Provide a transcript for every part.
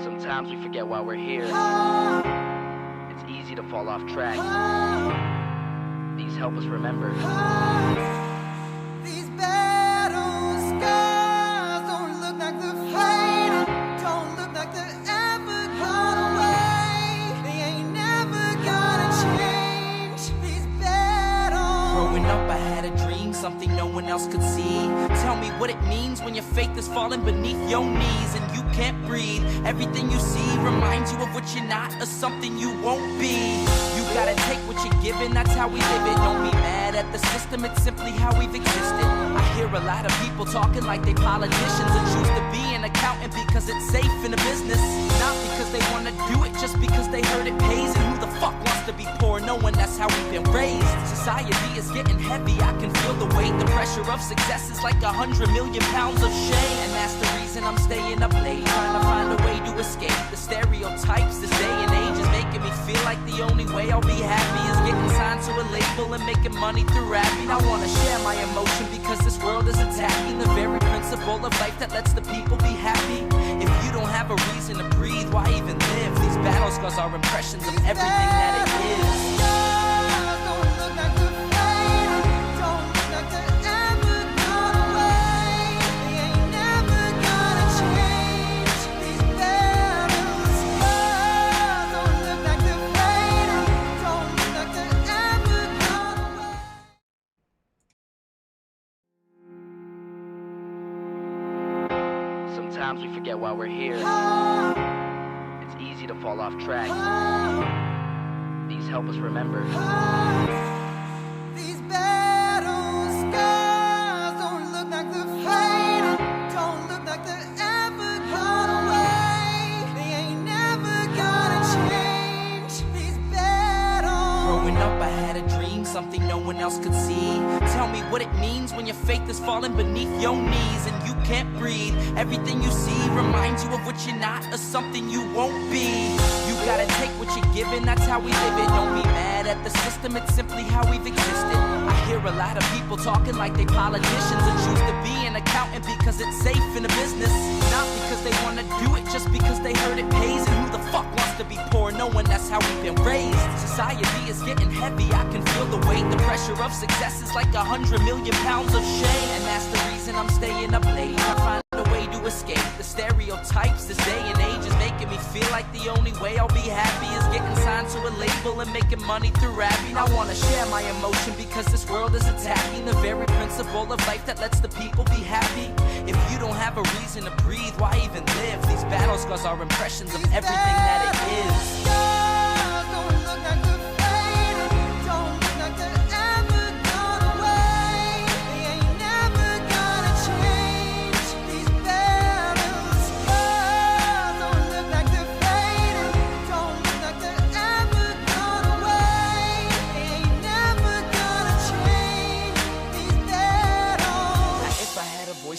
Sometimes we forget why we're here. It's easy to fall off track. These help us remember. These battle scars don't look like they're fading, don't look like they're ever gone away. They ain't never gonna change. These battles. Growing up, I had a dream, something no one else could see. Tell me what it means when your faith is falling beneath your knees and you can't breathe. Everything you see reminds you of what you're not or something you won't be. You gotta take what you're given, that's how we live it. Don't be mad at the system, it's simply how we've existed. I hear a lot of people talking like they politicians and choose to be an accountant because it's safe in a business. Not because they wanna do it, just because they heard it pays. And who the fuck wants to be poor knowing that's how we've been raised? Society is getting heavy, I can feel the weight. The pressure of success is like 100 million pounds of shame. And that's the reason I'm staying up late, trying to find a way to escape the stereotypes this day and age is making me feel like the only way I'll be happy is getting signed to a label and making money through rapping. I wanna share my emotion because this world is attacking the very principle of life that lets the people be happy. If you don't have a reason to breathe, why even live? These battle scars are impressions of everything that it is. Sometimes we forget why we're here. It's easy to fall off track. These help us remember. These battle scars don't look like they're fading, don't look like they're ever gone away. They ain't never gonna change. These battles. Growing up, I had a dream, something no one else could see. Tell me what it means when your faith is falling beneath your knees and you can't breathe. Everything you see reminds you of what you're not or something you won't be. You gotta take what you're given, that's how we live it. Don't be mad at the system, it's simply how we've existed. I hear a lot of people talking like they politicians and choose to be an accountant because it's safe in a business. Not because they wanna do it, just because they heard it pays. And who the fuck wants to be poor knowing that's how we've been raised? Society is getting heavy, I can feel the weight. The pressure of success is like 100 million pounds of shame. And that's the reason I'm staying up late, I find a way to escape the stereotypes this day and age is making me feel like the only way I'll be happy is getting signed to a label and making money through rapping. I wanna share my emotion because this world is attacking the very principle of life that lets the people be happy. If you don't have a reason to breathe, why even live? These battle scars are impressions of everything that it is.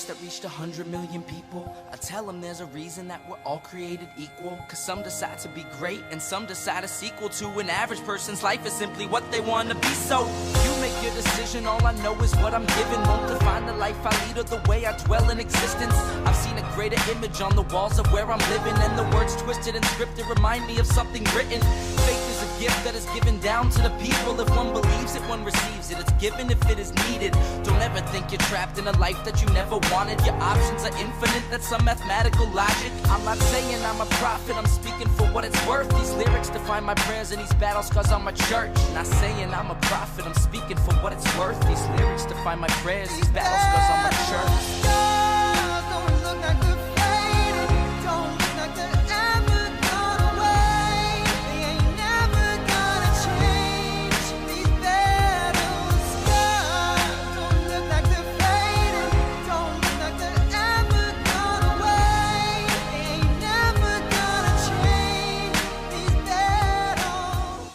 That reached 100 million people, I tell them there's a reason that we're all created equal. Cause some decide to be great and some decide a sequel to an average person's life is simply what they want to be. So you make your decision, all I know is what I'm given. Won't define the life I lead or the way I dwell in existence. I've seen a greater image on the walls of where I'm living, and the words twisted and scripted remind me of something written. Faith is a gift that is given down to the people. If one believes it, one receives it. It's given if it is needed. Don't ever think you're trapped in a life that you never wanted. Your options are infinite, that's some mathematical logic. I'm not saying I'm a prophet, I'm speaking for what it's worth. These lyrics define my prayers and these battle scars on my church. Not saying I'm a prophet, I'm speaking for what it's worth. These lyrics define my prayers, these battle scars on my church. Don't look like they're fading, don't look like they're ever gone away. They ain't never gonna change. These battle scars don't look like they're fading, don't look like they're ever gone away. They ain't never gonna change. These battles.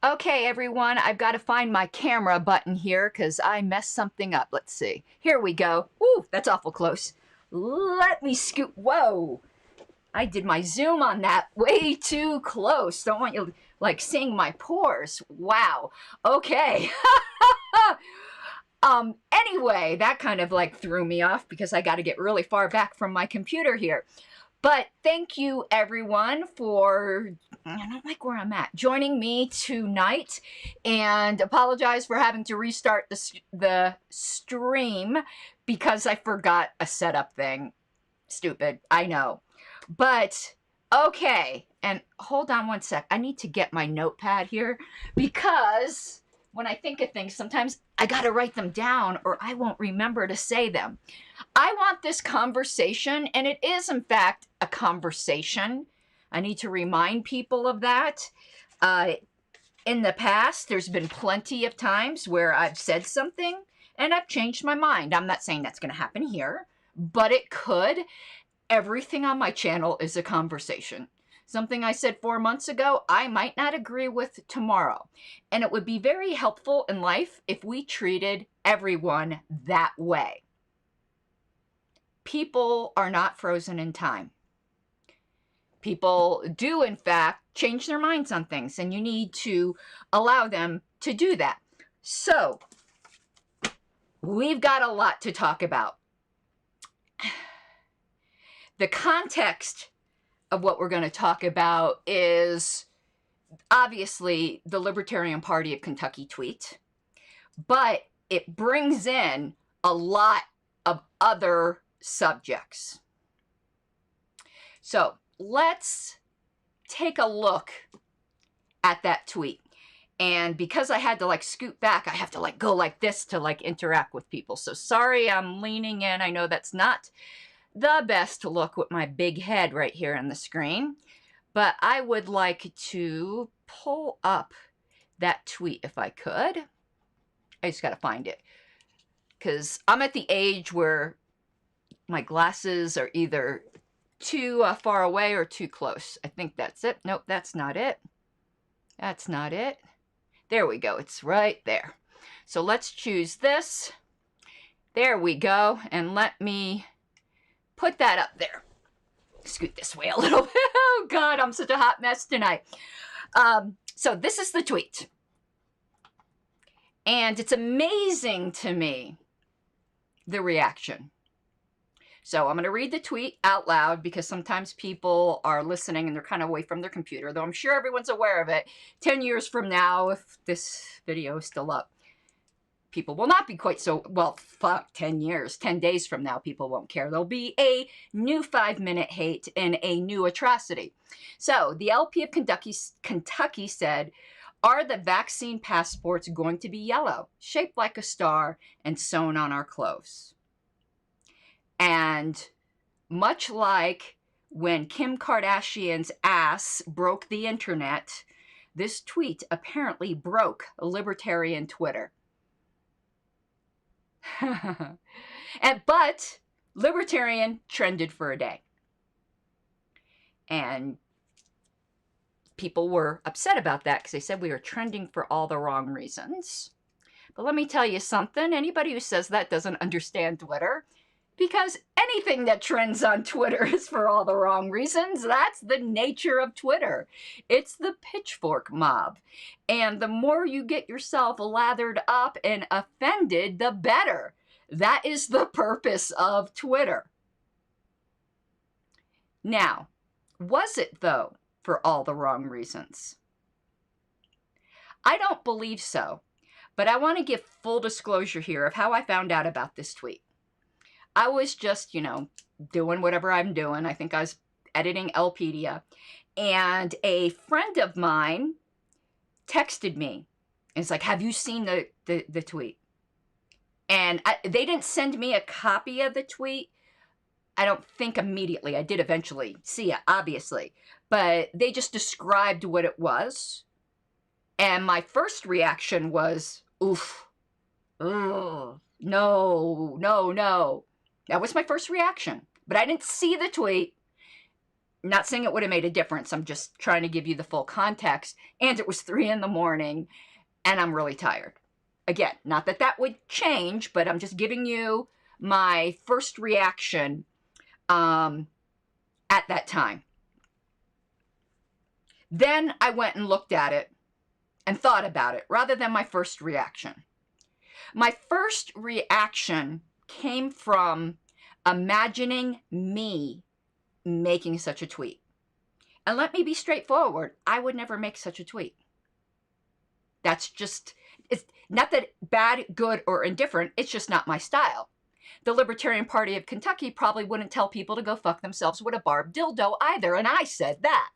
Okay, everyone, I've got to find my camera button here because I messed something up. Let's see. Here we go. Woo, that's awful close. Let me scoot. Whoa. I did my zoom on that way too close. Don't want you like seeing my pores. Wow. Okay. Anyway, that kind of like threw me off because I got to get really far back from my computer here. But thank you everyone for, I don't like where I'm at, joining me tonight, and apologize for having to restart the stream because I forgot a setup thing. Stupid, I know. But okay, and hold on one sec. I need to get my notepad here because when I think of things, sometimes I gotta write them down or I won't remember to say them. I want this conversation, and it is in fact a conversation. I need to remind people of that. In the past, there's been plenty of times where I've said something and I've changed my mind. I'm not saying that's going to happen here, but it could. Everything on my channel is a conversation. Something I said 4 months ago, I might not agree with tomorrow. And it would be very helpful in life if we treated everyone that way. People are not frozen in time. People do, in fact, change their minds on things, and you need to allow them to do that. So, we've got a lot to talk about. The context of what we're going to talk about is obviously the Libertarian Party of Kentucky tweet, but it brings in a lot of other subjects. So let's take a look at that tweet. And because I had to like scoot back, I have to like go like this to like interact with people. So sorry, I'm leaning in. I know that's not the best look with my big head right here on the screen, but I would like to pull up that tweet if I could. I just got to find it because I'm at the age where my glasses are either too far away or too close. I think that's it. Nope, that's not it. That's not it. There we go. It's right there. So let's choose this. There we go. And let me put that up there. Scoot this way a little bit. Oh God, I'm such a hot mess tonight. So this is the tweet. And it's amazing to me, the reaction. So I'm going to read the tweet out loud because sometimes people are listening and they're kind of away from their computer, though I'm sure everyone's aware of it. 10 years from now, if this video is still up, people will not be quite so, well, fuck, 10 years, 10 days from now, people won't care. There'll be a new 5-minute hate and a new atrocity. So the LP of Kentucky said, are the vaccine passports going to be yellow, shaped like a star, and sewn on our clothes? And much like when Kim Kardashian's ass broke the internet, this tweet apparently broke libertarian Twitter. But libertarian trended for a day. And people were upset about that because they said we were trending for all the wrong reasons. But let me tell you something. Anybody who says that doesn't understand Twitter. Because anything that trends on Twitter is for all the wrong reasons. That's the nature of Twitter. It's the pitchfork mob. And the more you get yourself lathered up and offended, the better. That is the purpose of Twitter. Now, was it, though, for all the wrong reasons? I don't believe so. But I want to give full disclosure here of how I found out about this tweet. I was just, doing whatever I'm doing. I think I was editing LPKY. And a friend of mine texted me. And it's like, have you seen the tweet? And they didn't send me a copy of the tweet. I don't think immediately. I did eventually see it, obviously. But they just described what it was. And my first reaction was, oof. Ugh. No, no, no. That was my first reaction. But I didn't see the tweet. Not saying it would have made a difference. I'm just trying to give you the full context. And it was 3 in the morning. And I'm really tired. Again, not that that would change. But I'm just giving you my first reaction at that time. Then I went and looked at it and thought about it rather than my first reaction. My first reaction came from imagining me making such a tweet. And let me be straightforward, I would never make such a tweet. That's just, it's not that bad, good, or indifferent, it's just not my style. The Libertarian Party of Kentucky probably wouldn't tell people to go fuck themselves with a barbed dildo either, and I said that.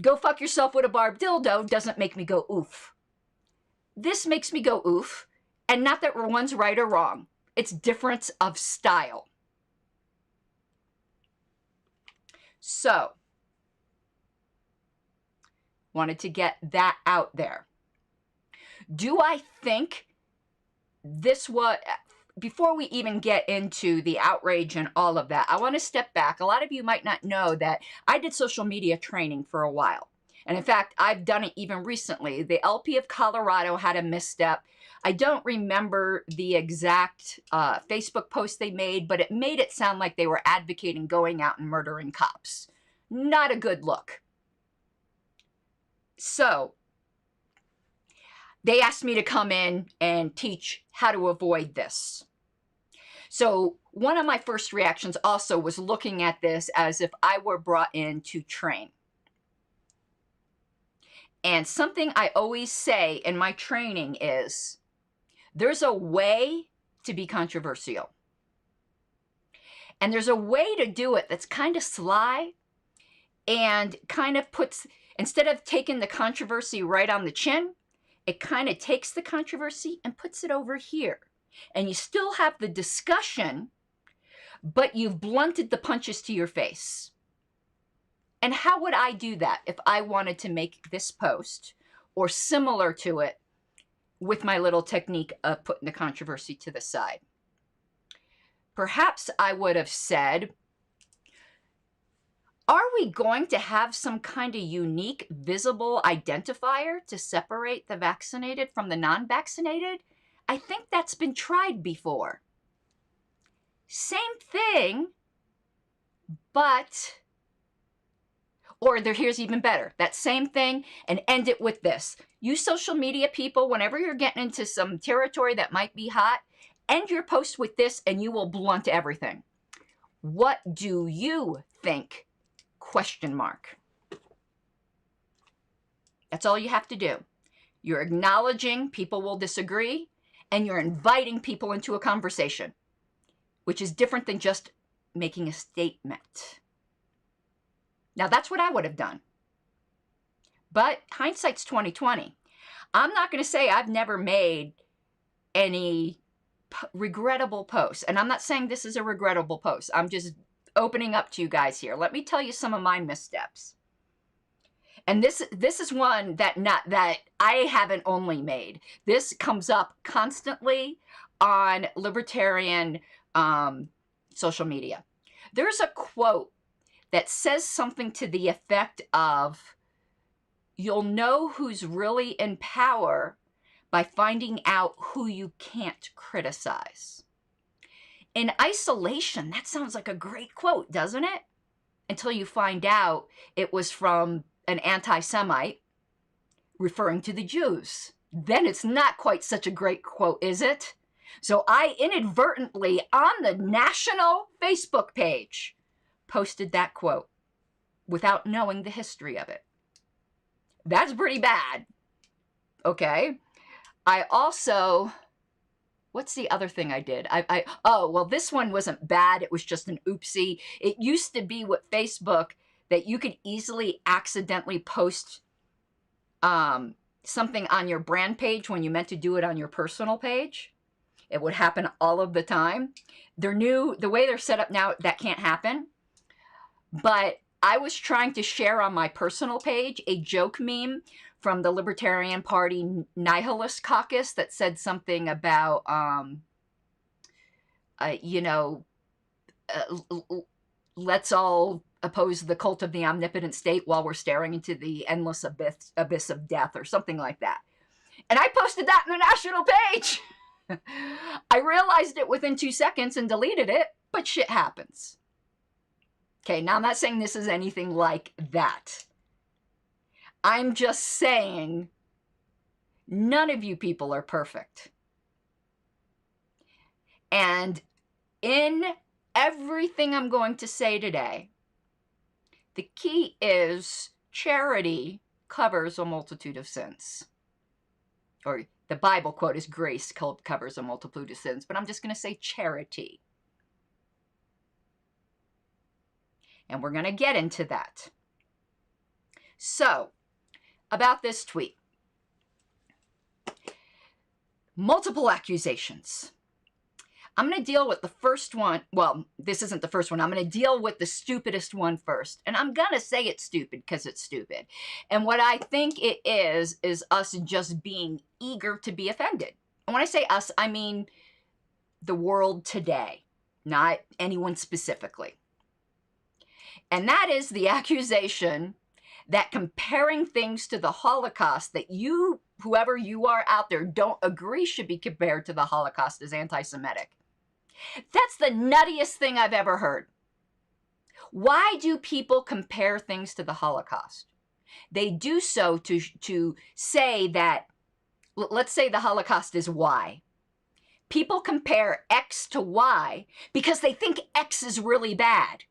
Go fuck yourself with a barbed dildo doesn't make me go oof. This makes me go oof, and not that one's right or wrong. It's difference of style. So, wanted to get that out there. Do I think this was, before we even get into the outrage and all of that, I want to step back. A lot of you might not know that I did social media training for a while. And in fact, I've done it even recently. The LP of Colorado had a misstep. I don't remember the exact Facebook post they made, but it made it sound like they were advocating going out and murdering cops. Not a good look. So, they asked me to come in and teach how to avoid this. So one of my first reactions also was looking at this as if I were brought in to train. And something I always say in my training is, there's a way to be controversial. And there's a way to do it that's kind of sly and kind of puts, instead of taking the controversy right on the chin, it kind of takes the controversy and puts it over here. And you still have the discussion, but you've blunted the punches to your face. And how would I do that if I wanted to make this post or similar to it with my little technique of putting the controversy to the side? Perhaps I would have said, are we going to have some kind of unique visible identifier to separate the vaccinated from the non-vaccinated? I think that's been tried before. Same thing, but, or here's even better, that same thing, and end it with this. You social media people, whenever you're getting into some territory that might be hot, end your post with this and you will blunt everything. What do you think? Question mark. That's all you have to do. You're acknowledging people will disagree, and you're inviting people into a conversation, which is different than just making a statement. Now, that's what I would have done. But hindsight's 20/20. I'm not going to say I've never made any regrettable posts, and I'm not saying this is a regrettable post. I'm just opening up to you guys here. Let me tell you some of my missteps. And this is one that I haven't only made. This comes up constantly on libertarian social media. There's a quote that says something to the effect of, you'll know who's really in power by finding out who you can't criticize. In isolation, that sounds like a great quote, doesn't it? Until you find out it was from an anti-Semite referring to the Jews. Then it's not quite such a great quote, is it? So I inadvertently, on the national Facebook page, posted that quote without knowing the history of it. That's pretty bad. Okay. I also, what's the other thing I did? Oh, well, this one wasn't bad. It was just an oopsie. It used to be with Facebook that you could easily accidentally post something on your brand page when you meant to do it on your personal page. It would happen all of the time. The way they're set up now, that can't happen. But I was trying to share on my personal page a joke meme from the Libertarian Party Nihilist Caucus that said something about, let's all oppose the cult of the omnipotent state while we're staring into the endless abyss of death, or something like that. And I posted that on the national page. I realized it within 2 seconds and deleted it, but shit happens. Okay, now I'm not saying this is anything like that. I'm just saying none of you people are perfect. And in everything I'm going to say today, the key is charity covers a multitude of sins. Or the Bible quote is grace covers a multitude of sins, but I'm just going to say charity. And we're going to get into that. So, about this tweet. Multiple accusations. I'm going to deal with the first one. Well, this isn't the first one. I'm going to deal with the stupidest one first. And I'm going to say it's stupid because it's stupid. And what I think it is us just being eager to be offended. And when I say us, I mean the world today, not anyone specifically. And that is the accusation that comparing things to the Holocaust that you, whoever you are out there, don't agree should be compared to the Holocaust is anti-Semitic. That's the nuttiest thing I've ever heard. Why do people compare things to the Holocaust? They do so to say that, let's say the Holocaust is Y. People compare X to Y because they think X is really bad,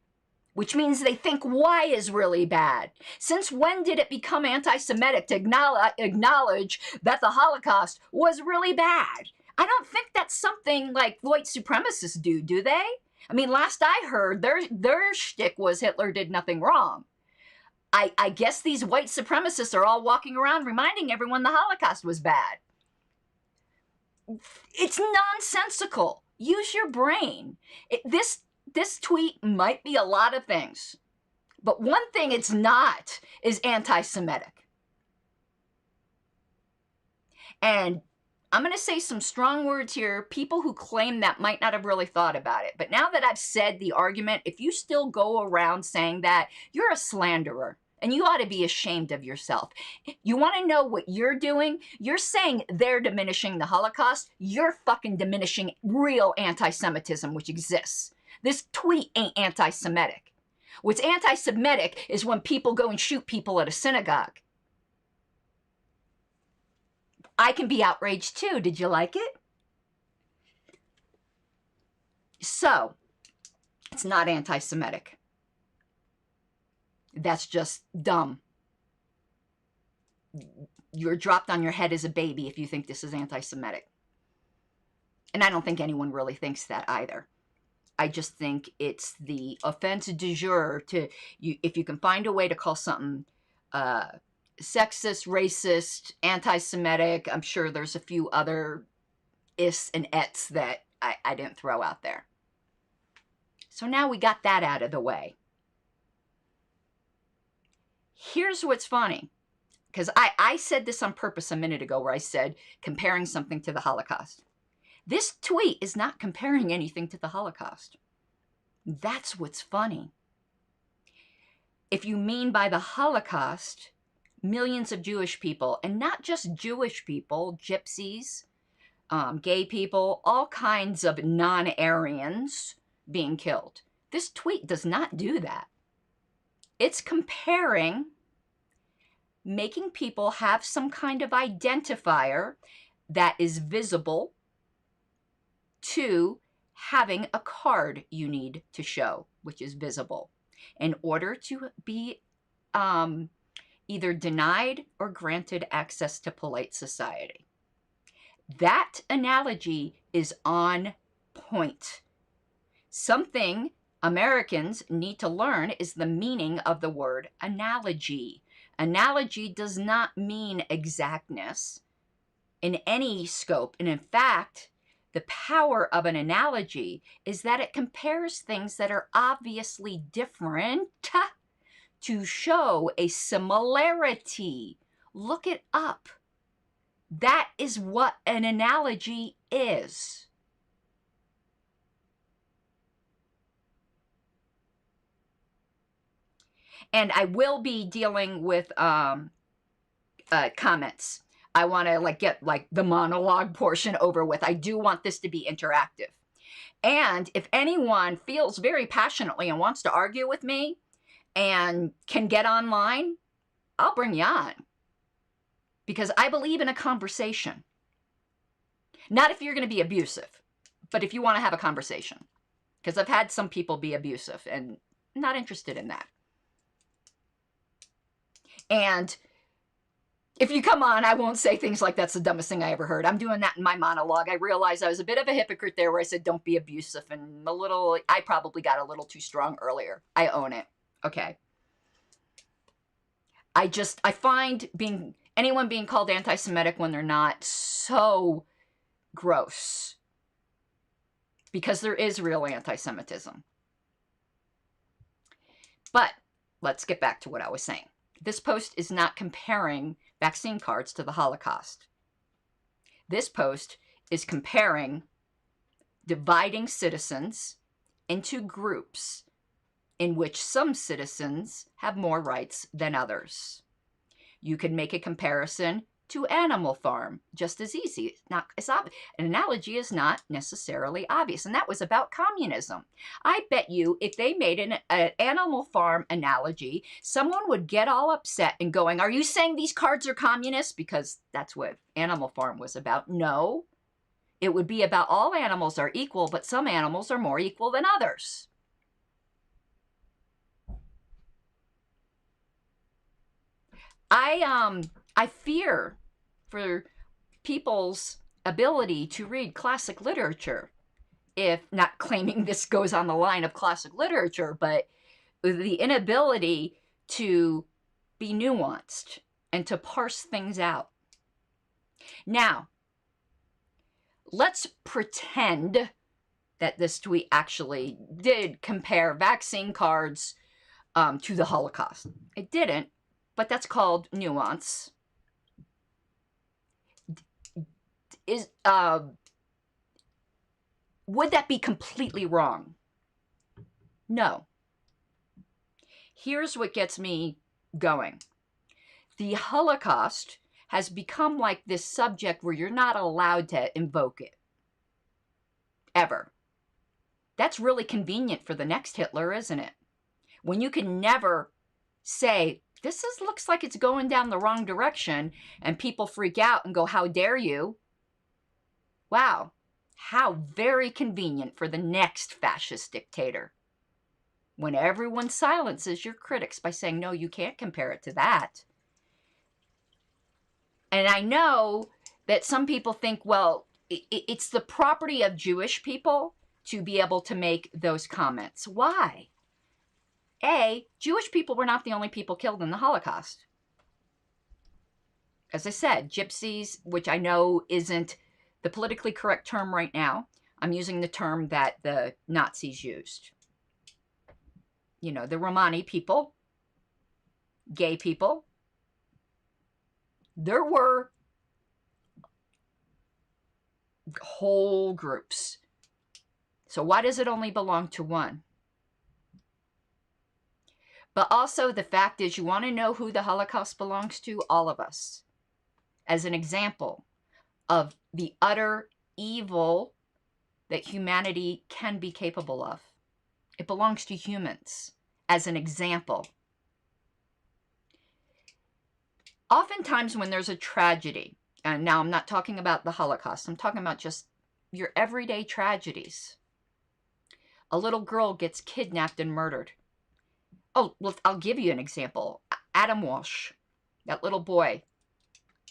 which means they think Y is really bad. Since when did it become anti-Semitic to acknowledge that the Holocaust was really bad? I don't think that's something like white supremacists do they? I mean, last I heard, their shtick was Hitler did nothing wrong. I guess these white supremacists are all walking around reminding everyone the Holocaust was bad. It's nonsensical. Use your brain. This tweet might be a lot of things, but one thing it's not is anti-Semitic. And I'm going to say some strong words here. People who claim that might not have really thought about it. But now that I've said the argument, if you still go around saying that, you're a slanderer. And you ought to be ashamed of yourself. You want to know what you're doing? You're saying they're diminishing the Holocaust. You're fucking diminishing real anti-Semitism, which exists. This tweet ain't anti-Semitic. What's anti-Semitic is when people go and shoot people at a synagogue. I can be outraged too. Did you like it? So, it's not anti-Semitic. That's just dumb. You're dropped on your head as a baby if you think this is anti-Semitic. And I don't think anyone really thinks that either. I just think it's the offense du jour to you. If you can find a way to call something sexist, racist, anti-Semitic, I'm sure there's a few other is and ets that I didn't throw out there. So now we got that out of the way. Here's what's funny, because I said this on purpose a minute ago where I said comparing something to the Holocaust. This tweet is not comparing anything to the Holocaust. That's what's funny. If you mean by the Holocaust, millions of Jewish people, and not just Jewish people, gypsies, gay people, all kinds of non-Aryans being killed. This tweet does not do that. It's comparing, making people have some kind of identifier that is visible to having a card you need to show, which is visible, in order to be either denied or granted access to polite society. That analogy is on point. Something Americans need to learn is the meaning of the word analogy. Analogy does not mean exactness in any scope. And in fact, the power of an analogy is that it compares things that are obviously different to show a similarity. Look it up. That is what an analogy is. And I will be dealing with comments. I want to get the monologue portion over with. I do want this to be interactive. And if anyone feels very passionately and wants to argue with me and can get online, I'll bring you on. Because I believe in a conversation. Not if you're going to be abusive, but if you want to have a conversation. Because I've had some people be abusive and I'm not interested in that. And if you come on, I won't say things like that's the dumbest thing I ever heard. I'm doing that in my monologue. I realized I was a bit of a hypocrite there where I said don't be abusive, and I probably got a little too strong earlier. I own it. Okay. I find anyone being called anti-Semitic when they're not so gross. Because there is real anti-Semitism. But let's get back to what I was saying. This post is not comparing vaccine cards to the Holocaust. This post is comparing dividing citizens into groups in which some citizens have more rights than others. You can make a comparison to Animal Farm just as easy. It's obvious. An analogy is not necessarily obvious, and that was about communism. I bet you if they made an Animal Farm analogy, someone would get all upset and going, are you saying these cards are communist? Because that's what Animal Farm was about. No, it would be about all animals are equal, but some animals are more equal than others. I fear for people's ability to read classic literature, if not claiming this goes on the line of classic literature, but the inability to be nuanced and to parse things out. Now, let's pretend that this tweet actually did compare vaccine cards to the Holocaust. It didn't, but that's called nuance. Would that be completely wrong? No. Here's what gets me going. The Holocaust has become like this subject where you're not allowed to invoke it. Ever. That's really convenient for the next Hitler, isn't it? When you can never say, looks like it's going down the wrong direction, and people freak out and go, how dare you? Wow, how very convenient for the next fascist dictator. When everyone silences your critics by saying, no, you can't compare it to that. And I know that some people think, well, it's the property of Jewish people to be able to make those comments. Why? Jewish people were not the only people killed in the Holocaust. As I said, gypsies, which I know isn't the politically correct term right now. I'm using the term that the Nazis used. You know, the Romani people, gay people. There were whole groups. So why does it only belong to one? But also the fact is, you want to know who the Holocaust belongs to? All of us. As an example of the utter evil that humanity can be capable of. It belongs to humans, as an example. Oftentimes when there's a tragedy, and now I'm not talking about the Holocaust, I'm talking about just your everyday tragedies. A little girl gets kidnapped and murdered. Oh, well, I'll give you an example. Adam Walsh, that little boy,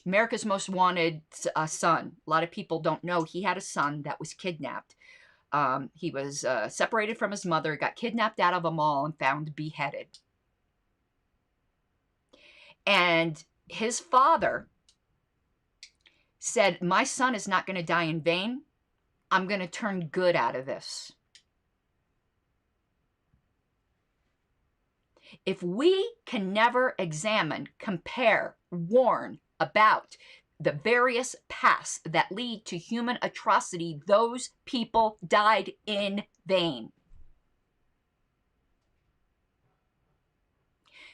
America's Most Wanted son. A lot of people don't know he had a son that was kidnapped. He was separated from his mother, got kidnapped out of a mall and found beheaded. And his father said, my son is not going to die in vain. I'm going to turn good out of this. If we can never examine, compare, warn about the various paths that lead to human atrocity, those people died in vain.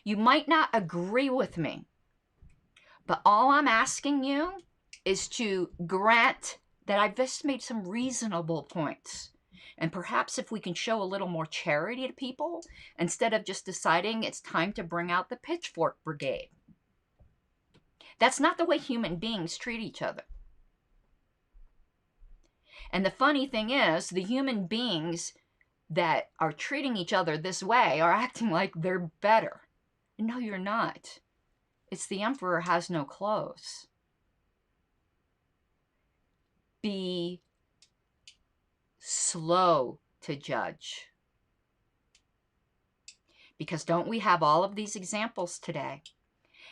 You might not agree with me, but all I'm asking you is to grant that I've just made some reasonable points. And perhaps if we can show a little more charity to people, instead of just deciding it's time to bring out the pitchfork brigade. That's not the way human beings treat each other. And the funny thing is, the human beings that are treating each other this way are acting like they're better. No, you're not. It's the emperor has no clothes. Be slow to judge. Because don't we have all of these examples today?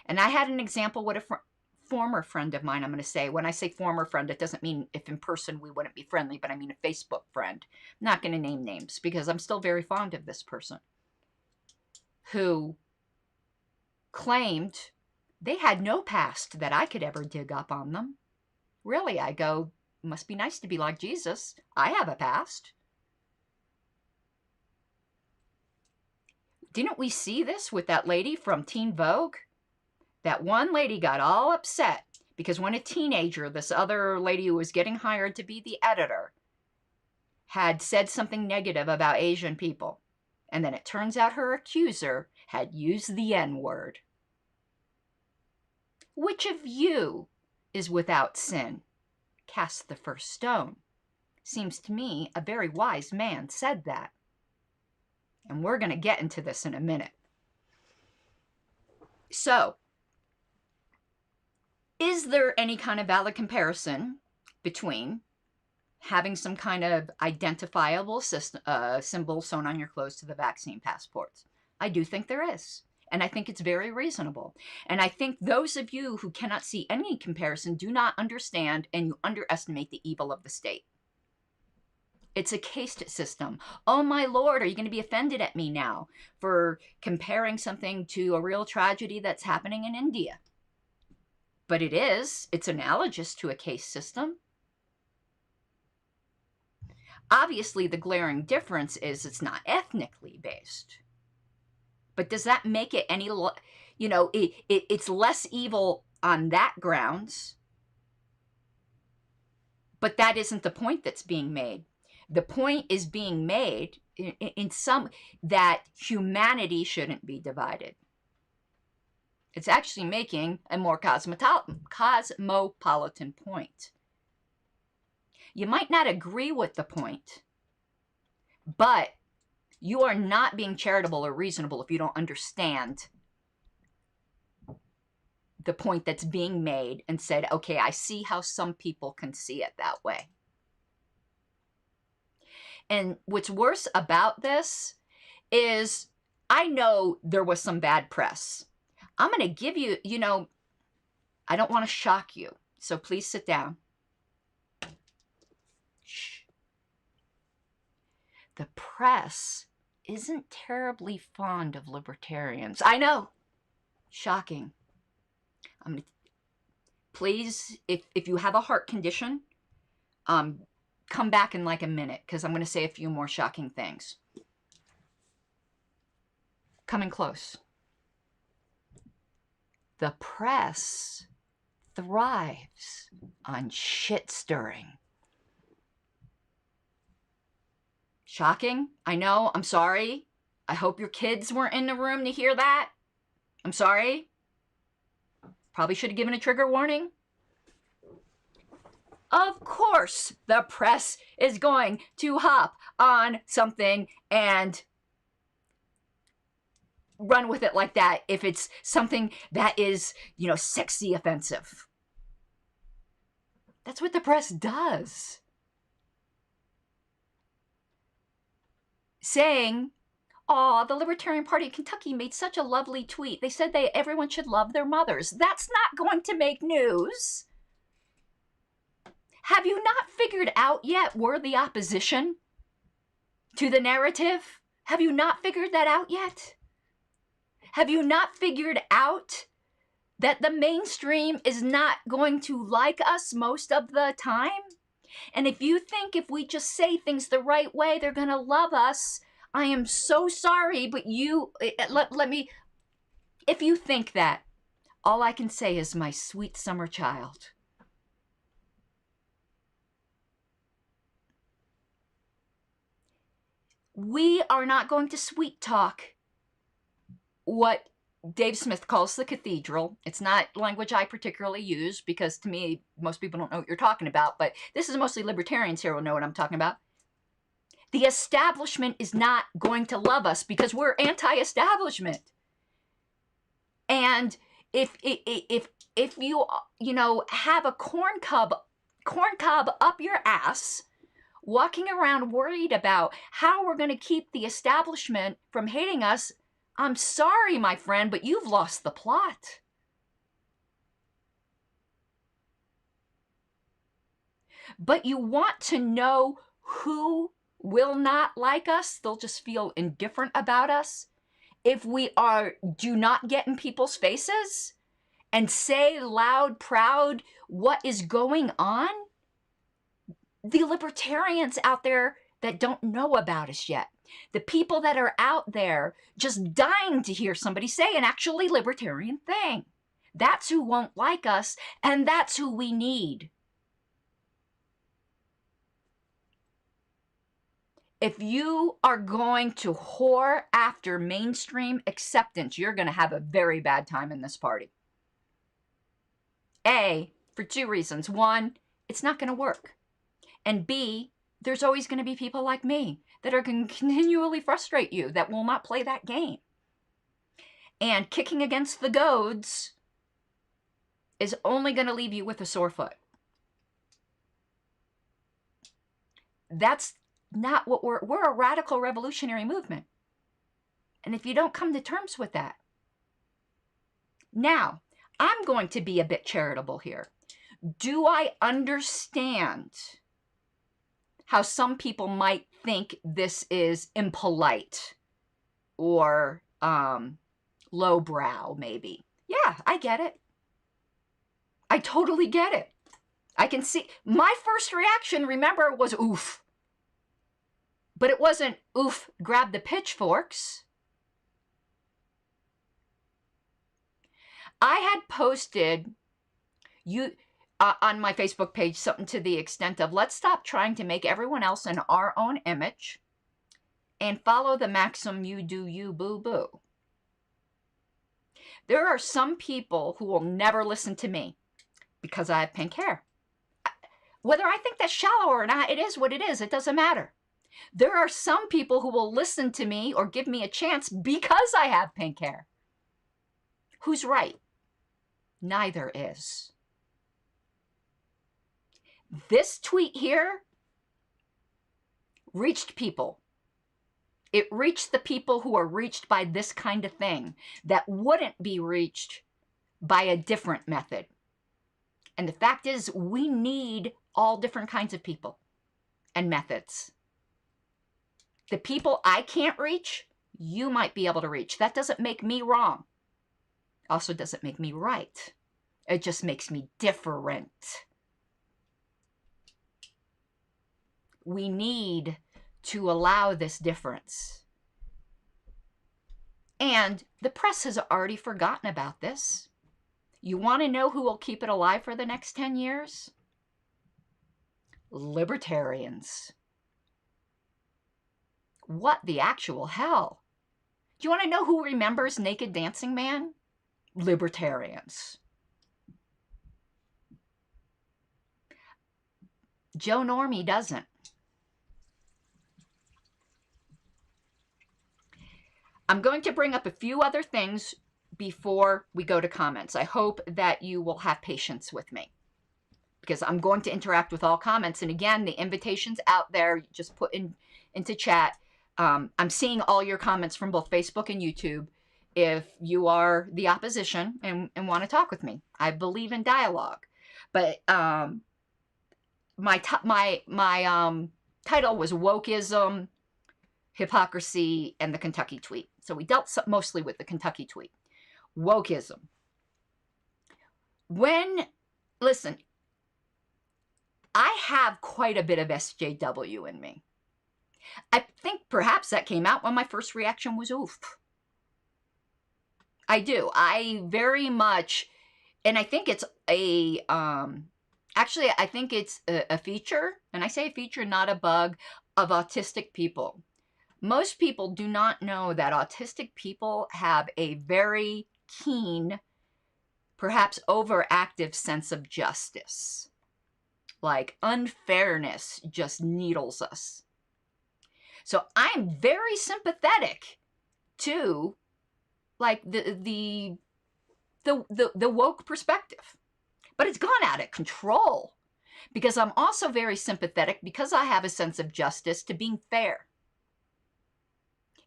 And I had an example with a former friend of mine, I'm going to say. When I say former friend, it doesn't mean if in person we wouldn't be friendly, but I mean a Facebook friend. I'm not going to name names because I'm still very fond of this person, who claimed they had no past that I could ever dig up on them. Really, I go, must be nice to be like Jesus. I have a past. Didn't we see this with that lady from Teen Vogue? That one lady got all upset because when a teenager, this other lady who was getting hired to be the editor, had said something negative about Asian people. And then it turns out her accuser had used the N-word. Which of you is without sin? Cast the first stone. Seems to me a very wise man said that. And we're going to get into this in a minute. So, is there any kind of valid comparison between having some kind of identifiable symbol sewn on your clothes to the vaccine passports? I do think there is. And I think it's very reasonable. And I think those of you who cannot see any comparison do not understand, and you underestimate the evil of the state. It's a caste system. Oh my Lord, are you going to be offended at me now for comparing something to a real tragedy that's happening in India? But it is. It's analogous to a caste system. Obviously, the glaring difference is it's not ethnically based. But does that make it any, it's less evil on that grounds. But that isn't the point that's being made. The point is being made in some that humanity shouldn't be divided. It's actually making a more cosmopolitan point. You might not agree with the point, but you are not being charitable or reasonable if you don't understand the point that's being made and said, okay, I see how some people can see it that way. And what's worse about this is I know there was some bad press. I'm going to give you, I don't want to shock you, so please sit down. Shh. The press isn't terribly fond of libertarians. I know. Shocking. Please, if you have a heart condition, come back in like a minute, because I'm going to say a few more shocking things. Coming close. The press thrives on shit stirring. Shocking? I know. I'm sorry. I hope your kids weren't in the room to hear that. I'm sorry. Probably should have given a trigger warning. Of course, the press is going to hop on something and run with it like that if it's something that is, sexy offensive. That's what the press does. Saying, "Oh, the Libertarian Party of Kentucky made such a lovely tweet. They said everyone should love their mothers." That's not going to make news. Have you not figured out yet we're the opposition to the narrative? Have you not figured that out yet? Have you not figured out that the mainstream is not going to like us most of the time? And if you think if we just say things the right way, they're going to love us, I am so sorry, but if you think that, all I can say is my sweet summer child. we are not going to sweet talk what Dave Smith calls the cathedral. It's not language I particularly use because to me, most people don't know what you're talking about, but this is mostly libertarians here will know what I'm talking about. The establishment is not going to love us because we're anti-establishment. And if you have a corn cob up your ass, walking around worried about how we're going to keep the establishment from hating us, I'm sorry, my friend, but you've lost the plot. But you want to know who will not like us? They'll just feel indifferent about us. If we do not get in people's faces and say loud, proud what is going on, the libertarians out there that don't know about us yet, the people that are out there just dying to hear somebody say an actually libertarian thing, that's who won't like us, and that's who we need. If you are going to whore after mainstream acceptance, you're going to have a very bad time in this party. A, for two reasons. One, it's not going to work. And B, there's always going to be people like me that are going to continually frustrate you, that will not play that game. And kicking against the goads is only going to leave you with a sore foot. That's not what we're a radical revolutionary movement. And if you don't come to terms with that, now, I'm going to be a bit charitable here. Do I understand how some people might think this is impolite or lowbrow, maybe? Yeah, I get it. I totally get it. I can see. My first reaction, remember, was oof. But it wasn't, oof, grab the pitchforks. I had posted on my Facebook page something to the extent of, let's stop trying to make everyone else in our own image and follow the maxim, you do you, boo-boo. There are some people who will never listen to me because I have pink hair. Whether I think that's shallow or not, it is what it is. It doesn't matter. There are some people who will listen to me or give me a chance because I have pink hair. Who's right? Neither is. This tweet here reached people. It reached the people who are reached by this kind of thing that wouldn't be reached by a different method. And the fact is, we need all different kinds of people and methods. The people I can't reach, you might be able to reach. That doesn't make me wrong. Also doesn't make me right. It just makes me different. We need to allow this difference. And the press has already forgotten about this. You want to know who will keep it alive for the next 10 years? Libertarians. What the actual hell? Do you want to know who remembers Naked Dancing Man? Libertarians. Joe Normie doesn't. I'm going to bring up a few other things before we go to comments. I hope that you will have patience with me because I'm going to interact with all comments. And again, the invitation's out there. Just put into chat. I'm seeing all your comments from both Facebook and YouTube. If you are the opposition and want to talk with me, I believe in dialogue. But my title was Wokism, Hypocrisy, and the Kentucky Tweet. So we dealt mostly with the Kentucky Tweet. Wokism. Listen, I have quite a bit of SJW in me. I think perhaps that came out when my first reaction was oof. I do. I very much, and I think it's actually, I think it's a feature, and I say a feature, not a bug, of autistic people. Most people do not know that autistic people have a very keen, perhaps overactive sense of justice. Like unfairness just needles us. So I'm very sympathetic to like the woke perspective. But it's gone out of control because I'm also very sympathetic because I have a sense of justice to being fair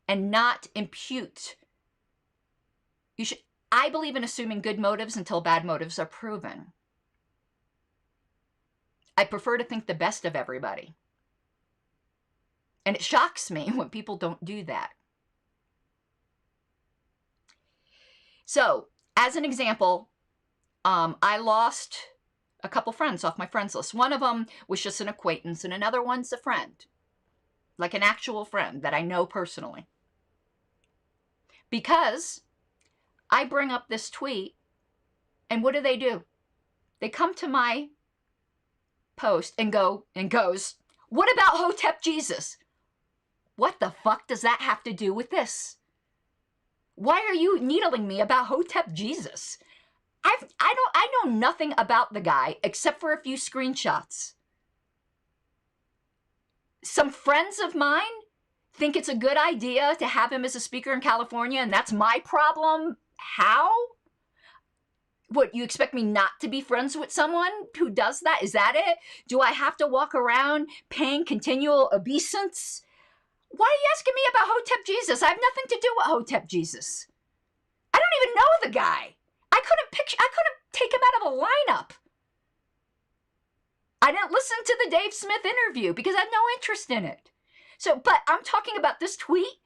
and not impute. I believe in assuming good motives until bad motives are proven. I prefer to think the best of everybody. And it shocks me when people don't do that. So, as an example, I lost a couple friends off my friends list. One of them was just an acquaintance, and another one's a friend. Like an actual friend that I know personally. Because I bring up this tweet, and what do? They come to my post and goes, what about Hotep Jesus? What the fuck does that have to do with this? Why are you needling me about Hotep Jesus? I know nothing about the guy except for a few screenshots. Some friends of mine think it's a good idea to have him as a speaker in California, and that's my problem. How? What, you expect me not to be friends with someone who does that? Is that it? Do I have to walk around paying continual obeisance? Why are you asking me about Hotep Jesus? I have nothing to do with Hotep Jesus. I don't even know the guy. I couldn't take him out of a lineup. I didn't listen to the Dave Smith interview because I had no interest in it. So, but I'm talking about this tweet,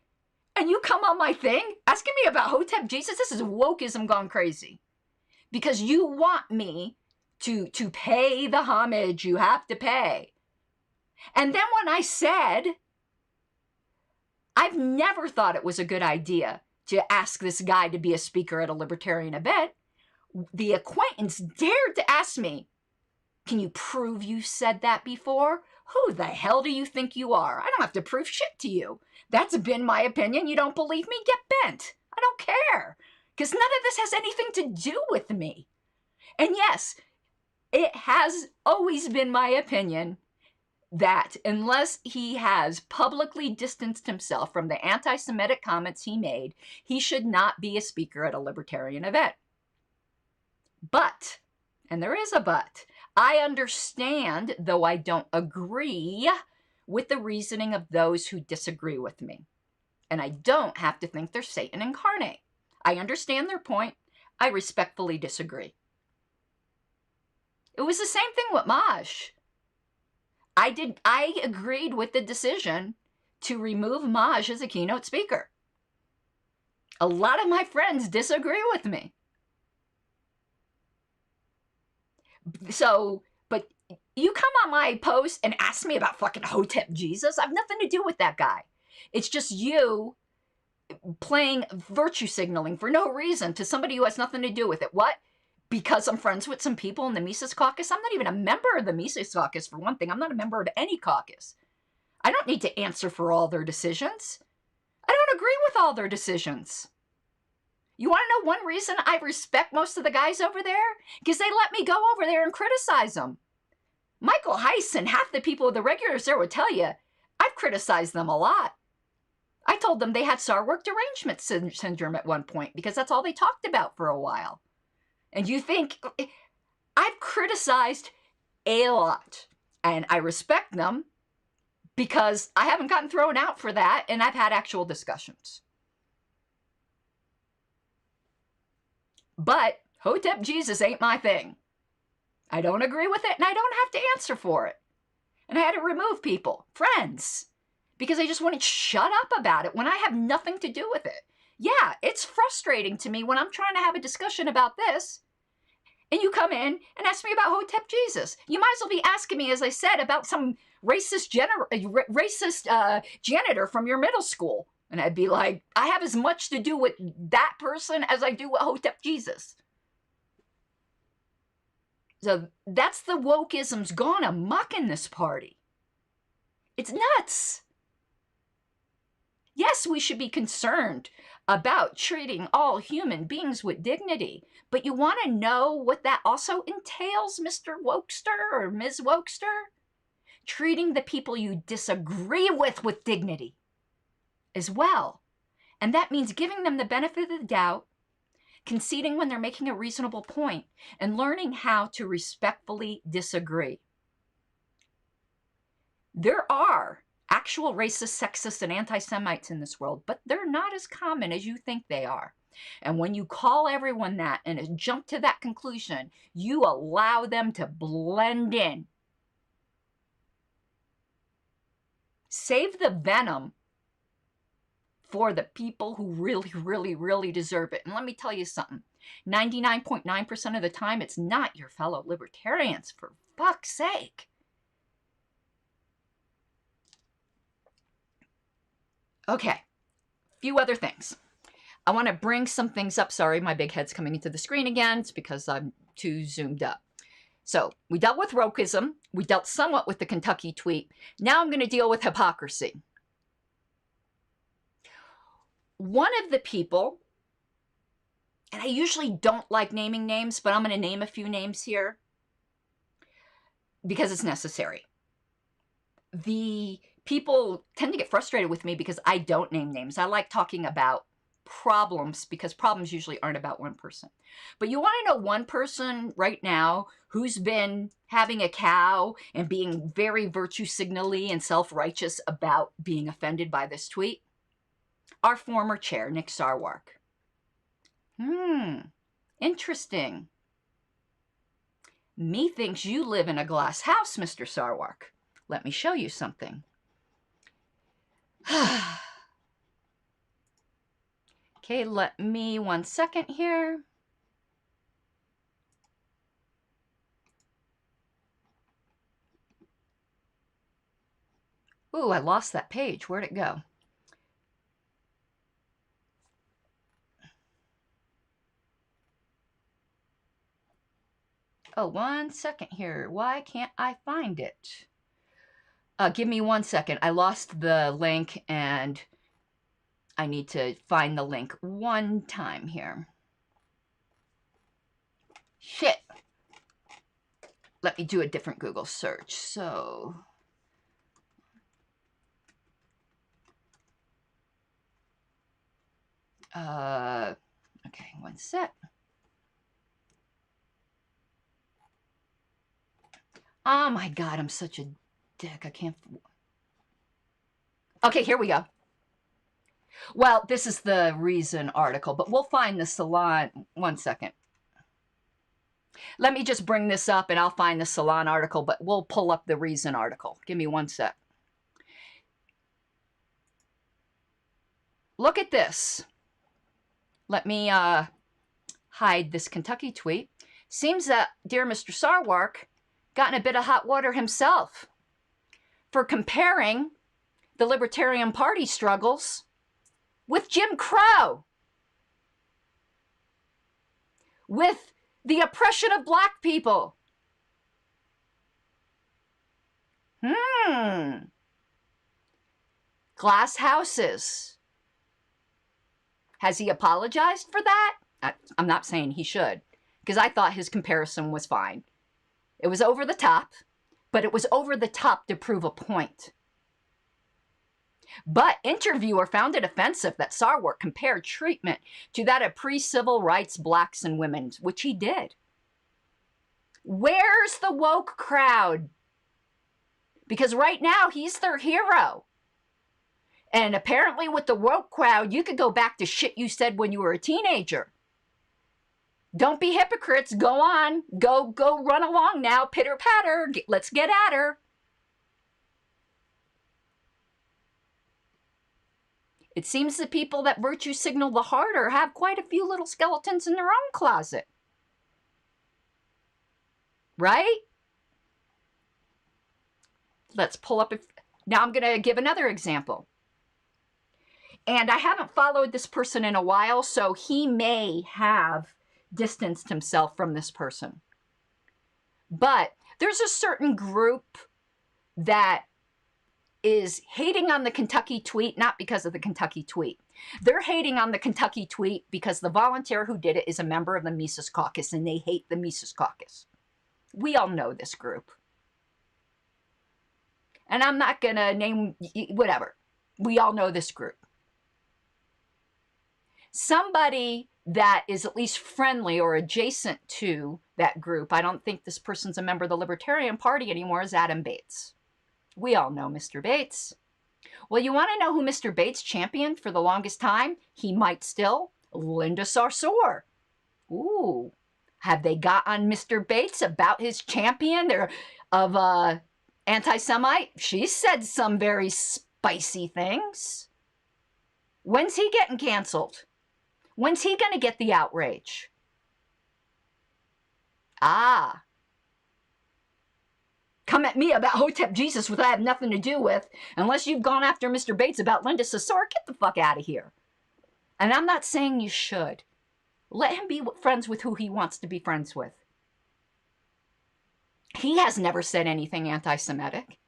and you come on my thing asking me about Hotep Jesus? This is wokism gone crazy. Because you want me to pay the homage you have to pay. And then when I said, I've never thought it was a good idea to ask this guy to be a speaker at a libertarian event, the acquaintance dared to ask me, can you prove you said that before? Who the hell do you think you are? I don't have to prove shit to you. That's been my opinion. You don't believe me? Get bent. I don't care. Because none of this has anything to do with me. And yes, it has always been my opinion that unless he has publicly distanced himself from the anti-Semitic comments he made, he should not be a speaker at a libertarian event. But, and there is a but, I understand, though I don't agree with the reasoning of those who disagree with me. And I don't have to think they're Satan incarnate. I understand their point. I respectfully disagree. It was the same thing with Maj. I agreed with the decision to remove Maj as a keynote speaker. A lot of my friends disagree with me. So, but you come on my post and ask me about fucking Hotep Jesus. I have nothing to do with that guy. It's just you playing virtue signaling for no reason to somebody who has nothing to do with it. What? Because I'm friends with some people in the Mises Caucus? I'm not even a member of the Mises Caucus, for one thing. I'm not a member of any caucus. I don't need to answer for all their decisions. I don't agree with all their decisions. You want to know one reason I respect most of the guys over there? Because they let me go over there and criticize them. Michael Heiss and half the people, the regulars there would tell you, I've criticized them a lot. I told them they had Sarwark derangement syndrome at one point because that's all they talked about for a while. And you think, I've criticized a lot, and I respect them because I haven't gotten thrown out for that, and I've had actual discussions. But Hotep Jesus ain't my thing. I don't agree with it, and I don't have to answer for it. And I had to remove people, friends, because they just wouldn't shut up about it when I have nothing to do with it. Yeah, it's frustrating to me when I'm trying to have a discussion about this, and you come in and ask me about Hotep Jesus. You might as well be asking me, as I said, about some racist janitor from your middle school. And I'd be like, I have as much to do with that person as I do with Hotep Jesus. So that's the wokeism's gone amok in this party. It's nuts. Yes, we should be concerned about treating all human beings with dignity, but you want to know what that also entails, Mr. Wokester or Ms. Wokester? Treating the people you disagree with dignity as well. And that means giving them the benefit of the doubt, conceding when they're making a reasonable point, and learning how to respectfully disagree. There are actual racists, sexists, and anti-Semites in this world, but they're not as common as you think they are. And when you call everyone that and jump to that conclusion, you allow them to blend in. Save the venom for the people who really, really, really deserve it. And let me tell you something. 99.9% of the time, it's not your fellow libertarians, for fuck's sake. Okay, a few other things. I want to bring some things up. Sorry, my big head's coming into the screen again. It's because I'm too zoomed up. So we dealt with wokism. We dealt somewhat with the Kentucky tweet. Now I'm going to deal with hypocrisy. One of the people, and I usually don't like naming names, but I'm going to name a few names here because it's necessary. The people tend to get frustrated with me because I don't name names. I like talking about problems because problems usually aren't about one person. But you want to know one person right now who's been having a cow and being very virtue signally and self-righteous about being offended by this tweet? Our former chair, Nick Sarwark. Interesting. Methinks you live in a glass house, Mr. Sarwark. Let me show you something. Okay, let me 1 second here. Ooh, I lost that page. Where'd it go? Oh, 1 second here. Why can't I find it? Give me 1 second. I lost the link and I need to find the link one time here. Shit. Let me do a different Google search. So, okay, 1 sec. Oh my God, I'm such a dick. I can't. Okay, here we go. Well, this is the Reason article, but we'll find the Salon. 1 second. Let me just bring this up and I'll find the Salon article, but we'll pull up the Reason article. Give me 1 sec. Look at this. Let me hide this Kentucky tweet. Seems that dear Mr. Sarwark got in a bit of hot water himself for comparing the Libertarian Party struggles with Jim Crow, with the oppression of black people. Glass houses. Has he apologized for that? I'm not saying he should, because I thought his comparison was fine. It was over the top, but it was over the top to prove a point. But interviewer found it offensive that Sarwark compared treatment to that of pre-civil rights blacks and women, which he did. Where's the woke crowd? Because right now he's their hero. And apparently with the woke crowd, you could go back to shit you said when you were a teenager. Don't be hypocrites. Go on. Go run along now. Pitter patter. Let's get at her. It seems the people that virtue signal the harder have quite a few little skeletons in their own closet. Right? Let's pull up. Now I'm going to give another example. And I haven't followed this person in a while, so he may have distanced himself from this person. But there's a certain group that is hating on the Kentucky tweet, not because of the Kentucky tweet. They're hating on the Kentucky tweet because the volunteer who did it is a member of the Mises Caucus, and they hate the Mises Caucus. We all know this group. And I'm not going to name, whatever. We all know this group. Somebody that is at least friendly or adjacent to that group, I don't think this person's a member of the Libertarian Party anymore, is Adam Bates. We all know Mr. Bates. Well, you want to know who Mr. Bates championed for the longest time? He might still. Linda Sarsour. Ooh. Have they got on Mr. Bates about his champion of anti-Semite? She said some very spicy things. When's he getting canceled? When's he going to get the outrage? Ah. Come at me about Hotep Jesus, which I have nothing to do with, unless you've gone after Mr. Bates about Linda Sarsour. Get the fuck out of here. And I'm not saying you should. Let him be friends with who he wants to be friends with. He has never said anything anti-Semitic.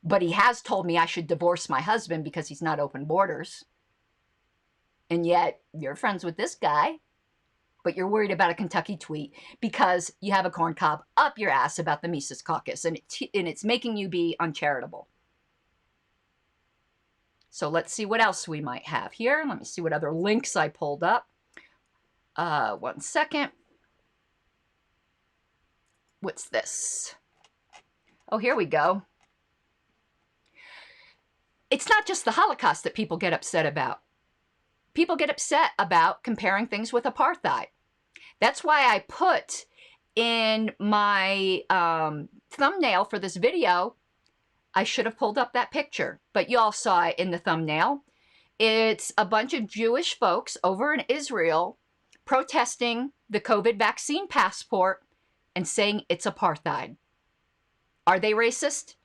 But he has told me I should divorce my husband because he's not open borders. And yet, you're friends with this guy. But you're worried about a Kentucky tweet because you have a corn cob up your ass about the Mises Caucus. And it's making you be uncharitable. So let's see what else we might have here. Let me see what other links I pulled up. 1 second. What's this? Oh, here we go. It's not just the Holocaust that people get upset about. People get upset about comparing things with apartheid. That's why I put in my thumbnail for this video, I should have pulled up that picture, but you all saw it in the thumbnail. It's a bunch of Jewish folks over in Israel protesting the COVID vaccine passport and saying it's apartheid. Are they racist?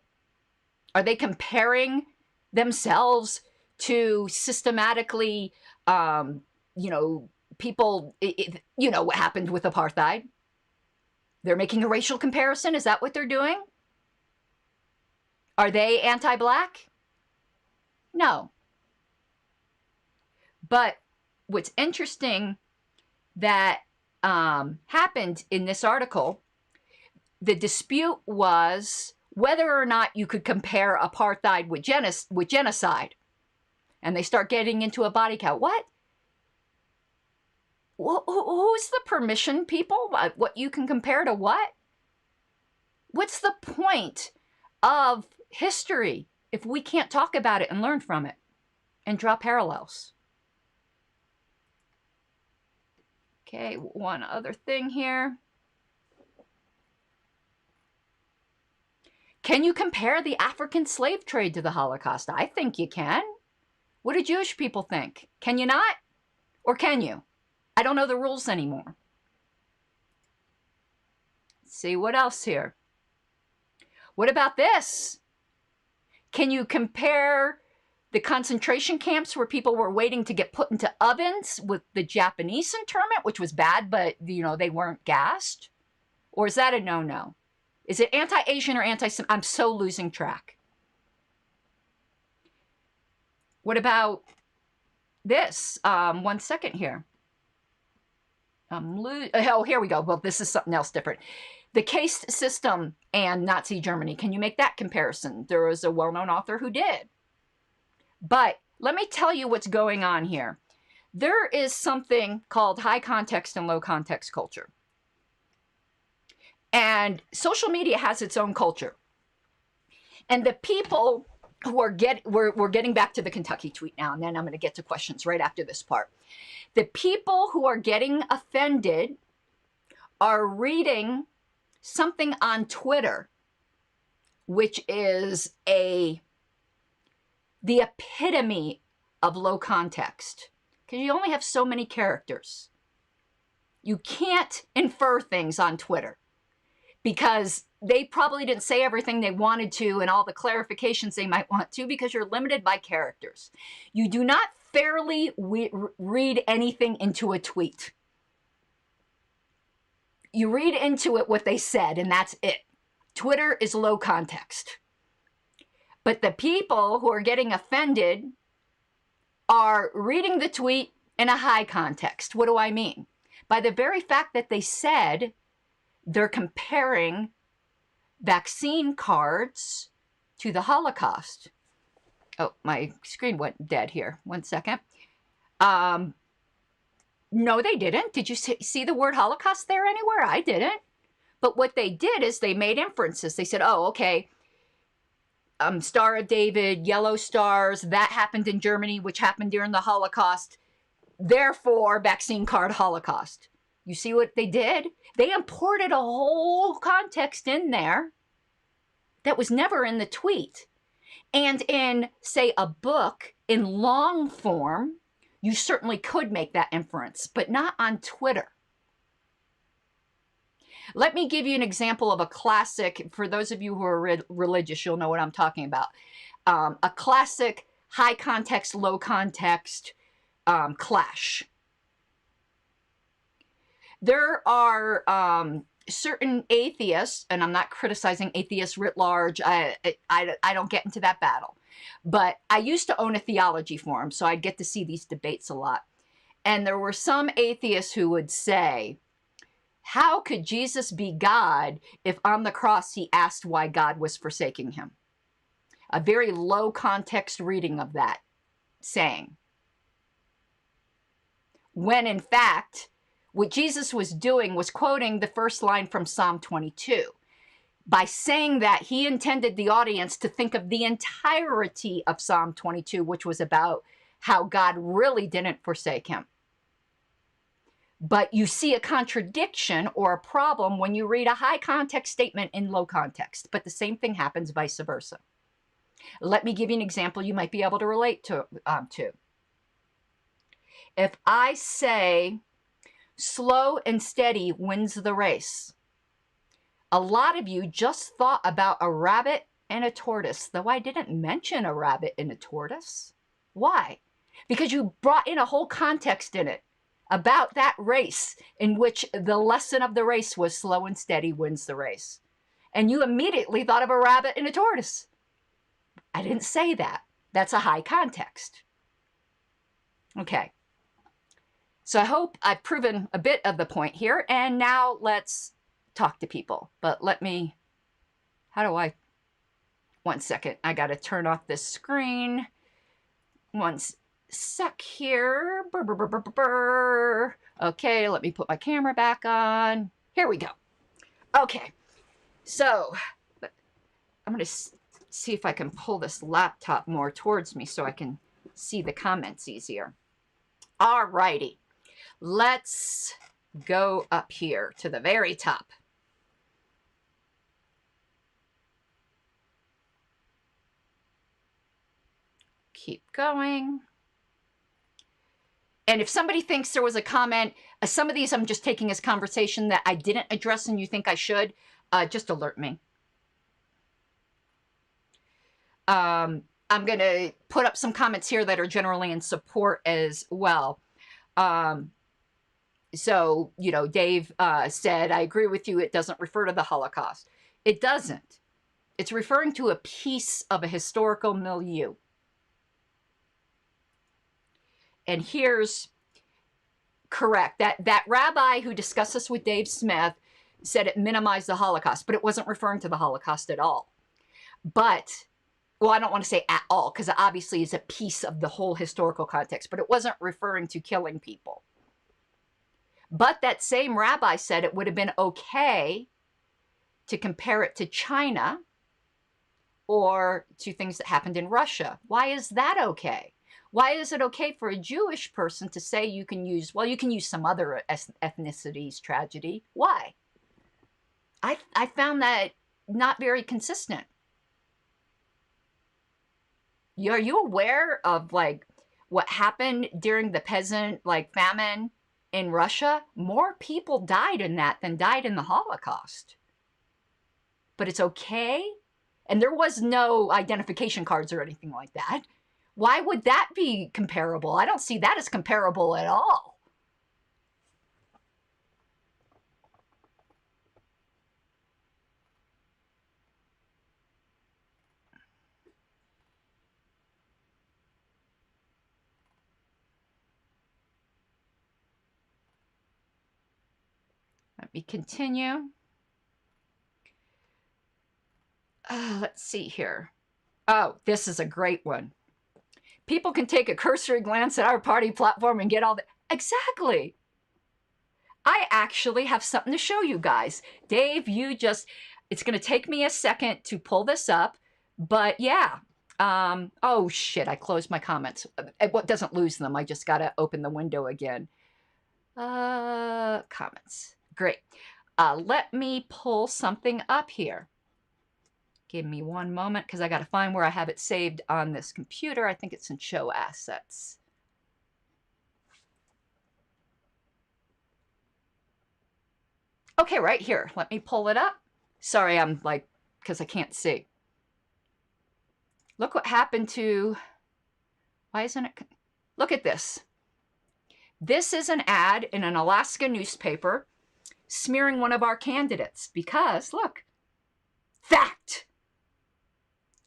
Are they comparing themselves to systematically, people, you know what happened with apartheid? They're making a racial comparison. Is that what they're doing? Are they anti-black? No. But what's interesting that happened in this article, the dispute was whether or not you could compare apartheid with genocide. And they start getting into a body count. What? Who's the permission people? What you can compare to what? What's the point of history if we can't talk about it and learn from it and draw parallels? Okay, one other thing here. Can you compare the African slave trade to the Holocaust? I think you can. What do Jewish people think? Can you not? Or can you? I don't know the rules anymore. Let's see what else here. What about this? Can you compare the concentration camps where people were waiting to get put into ovens with the Japanese internment, which was bad, but they weren't gassed? Or is that a no-no? Is it anti-Asian or anti-Semitic? I'm so losing track. What about this? 1 second here. Oh, here we go. Well, this is something else different. The caste system and Nazi Germany. Can you make that comparison? There was a well-known author who did. But let me tell you what's going on here. There is something called high context and low context culture. And social media has its own culture. And the people who are we're getting back to the Kentucky tweet now, and then I'm going to get to questions right after this part. The people who are getting offended are reading something on Twitter, which is the epitome of low context, because you only have so many characters. You can't infer things on Twitter because they probably didn't say everything they wanted to and all the clarifications they might want to, because you're limited by characters. You do not fairly read anything into a tweet. You read into it what they said, and that's it. Twitter is low context. But the people who are getting offended are reading the tweet in a high context. What do I mean? By the very fact that they said they're comparing vaccine cards to the Holocaust. Oh, my screen went dead here. 1 second. No, they didn't. Did you see the word Holocaust there anywhere? I didn't. But what they did is they made inferences. They said, oh, okay, Star of David, yellow stars, that happened in Germany, which happened during the Holocaust. Therefore, vaccine card Holocaust. You see what they did? They imported a whole context in there that was never in the tweet. And in, say, a book in long form, you certainly could make that inference, but not on Twitter. Let me give you an example of a classic. For those of you who are religious, you'll know what I'm talking about. A classic high context, low context clash. There are certain atheists, and I'm not criticizing atheists writ large. I don't get into that battle. But I used to own a theology forum, so I'd get to see these debates a lot. And there were some atheists who would say, how could Jesus be God if on the cross he asked why God was forsaking him? A very low context reading of that saying. When in fact, what Jesus was doing was quoting the first line from Psalm 22. By saying that, he intended the audience to think of the entirety of Psalm 22, which was about how God really didn't forsake him. But you see a contradiction or a problem when you read a high context statement in low context. But the same thing happens vice versa. Let me give you an example you might be able to relate to. If I say, slow and steady wins the race, a lot of you just thought about a rabbit and a tortoise, though I didn't mention a rabbit and a tortoise. Why? Because you brought in a whole context in it about that race in which the lesson of the race was slow and steady wins the race. And you immediately thought of a rabbit and a tortoise. I didn't say that. That's a high context. Okay. So I hope I've proven a bit of the point here. And now let's talk to people. But let me, how do I, 1 second. I got to turn off this screen. One sec here. Burr, burr, burr, burr, burr. Okay, let me put my camera back on. Here we go. Okay, so I'm going to see if I can pull this laptop more towards me so I can see the comments easier. All righty, let's go up here to the very top. Keep going. And if somebody thinks there was a comment, some of these I'm just taking as conversation that I didn't address and you think I should, just alert me. I'm going to put up some comments here that are generally in support as well. So, you know, Dave said, I agree with you, it doesn't refer to the Holocaust. It doesn't. It's referring to a piece of a historical milieu. And here's correct. That rabbi who discussed this with Dave Smith said it minimized the Holocaust, but it wasn't referring to the Holocaust at all. But, well, I don't want to say at all, because it obviously is a piece of the whole historical context, but it wasn't referring to killing people. But that same rabbi said it would have been okay to compare it to China or to things that happened in Russia. Why is that okay? Why is it okay for a Jewish person to say you can use, well, you can use some other ethnicity's tragedy? Why? I found that not very consistent. Are you aware of like what happened during the peasant like famine in Russia? More people died in that than died in the Holocaust. But it's okay? And there was no identification cards or anything like that. Why would that be comparable? I don't see that as comparable at all. Let me continue. Let's see here. Oh, this is a great one. People can take a cursory glance at our party platform and get all the... Exactly. I actually have something to show you guys. Dave, it's going to take me a second to pull this up, but yeah. Oh shit, I closed my comments. It doesn't lose them. I just got to open the window again. Comments. Great. Let me pull something up here. Give me one moment because I got to find where I have it saved on this computer. I think it's in show assets. Okay, right here. Let me pull it up. Sorry, I'm like, because I can't see. Look what happened to, why isn't it? Look at this. This is an ad in an Alaska newspaper smearing one of our candidates because, look, fact.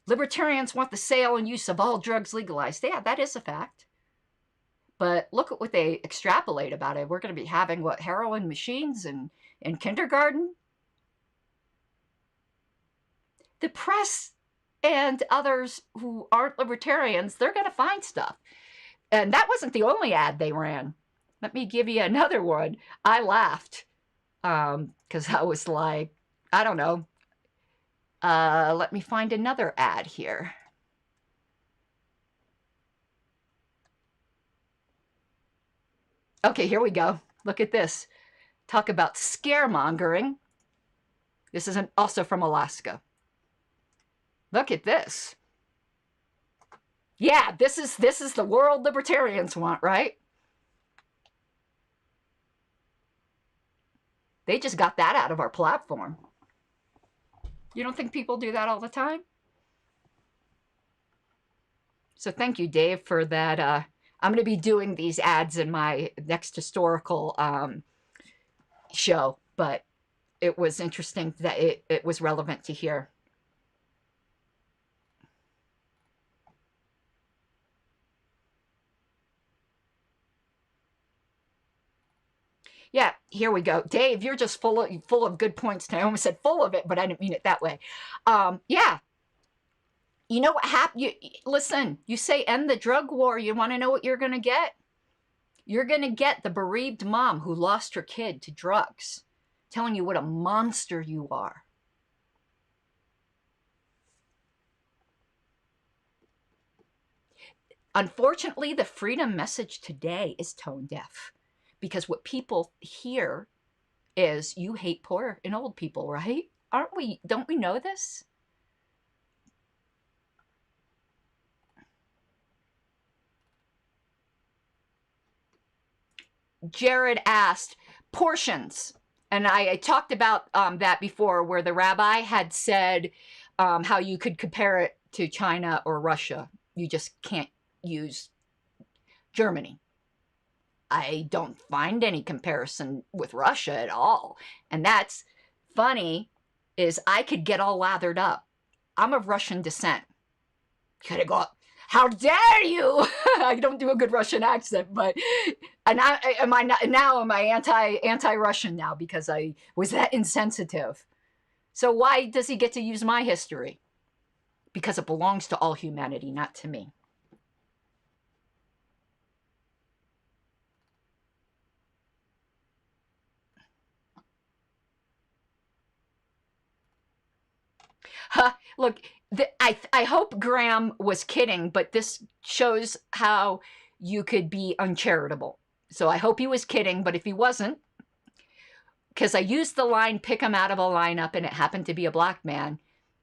Libertarians want the sale and use of all drugs legalized. Yeah, that is a fact. But look at what they extrapolate about it. We're going to be having, what, heroin machines in kindergarten? The press and others who aren't libertarians, they're going to find stuff. And that wasn't the only ad they ran. Let me give you another one. I laughed because I was like, I don't know. Let me find another ad here. Okay, here we go. Look at this. Talk about scaremongering. This is also from Alaska. Look at this. Yeah, this is the world libertarians want, right? They just got that out of our platform. You don't think people do that all the time? So thank you, Dave, for that. I'm going to be doing these ads in my next historical show, but it was interesting that it was relevant to hear. Yeah, here we go. Dave, you're just full of good points. I almost said full of it, but I didn't mean it that way. Yeah. You know what happened? Listen, you say end the drug war. You want to know what you're going to get? You're going to get the bereaved mom who lost her kid to drugs, telling you what a monster you are. Unfortunately, the freedom message today is tone deaf. Because what people hear is you hate poor and old people, right? Aren't we? Don't we know this? Jared asked, portions. And I talked about that before, where the rabbi had said how you could compare it to China or Russia. You just can't use Germany. I don't find any comparison with Russia at all. And that's funny, is I could get all lathered up. I'm of Russian descent. Could I go, how dare you? I don't do a good Russian accent, but am I anti-Russian now because I was that insensitive? So why does he get to use my history? Because it belongs to all humanity, not to me. Look, I hope Graham was kidding, but this shows how you could be uncharitable. So I hope he was kidding, but if he wasn't, because I used the line, pick him out of a lineup, and it happened to be a black man,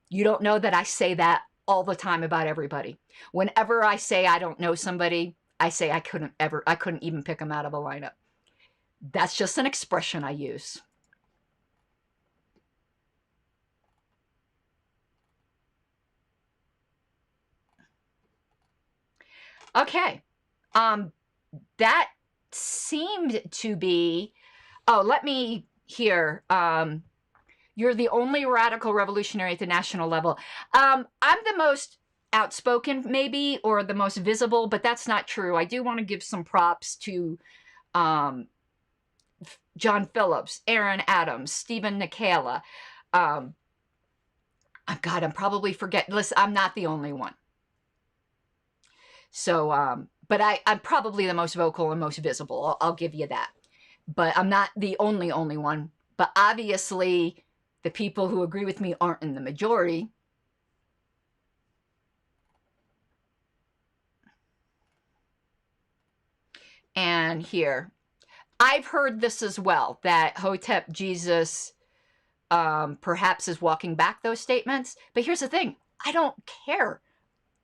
you don't know that I say that all the time about everybody. Whenever I say I don't know somebody, I say I couldn't even pick him out of a lineup. That's just an expression I use. Okay, that seemed to be, oh, let me hear, you're the only radical revolutionary at the national level. I'm the most outspoken, maybe, or the most visible, but that's not true. I do want to give some props to John Phillips, Aaron Adams, Stephen Nikala. God, I'm probably forgetting. Listen, I'm not the only one. So, but I'm probably the most vocal and most visible. I'll give you that. But I'm not the only one. But obviously, the people who agree with me aren't in the majority. And here, I've heard this as well, that Hotep Jesus perhaps is walking back those statements. But here's the thing. I don't care.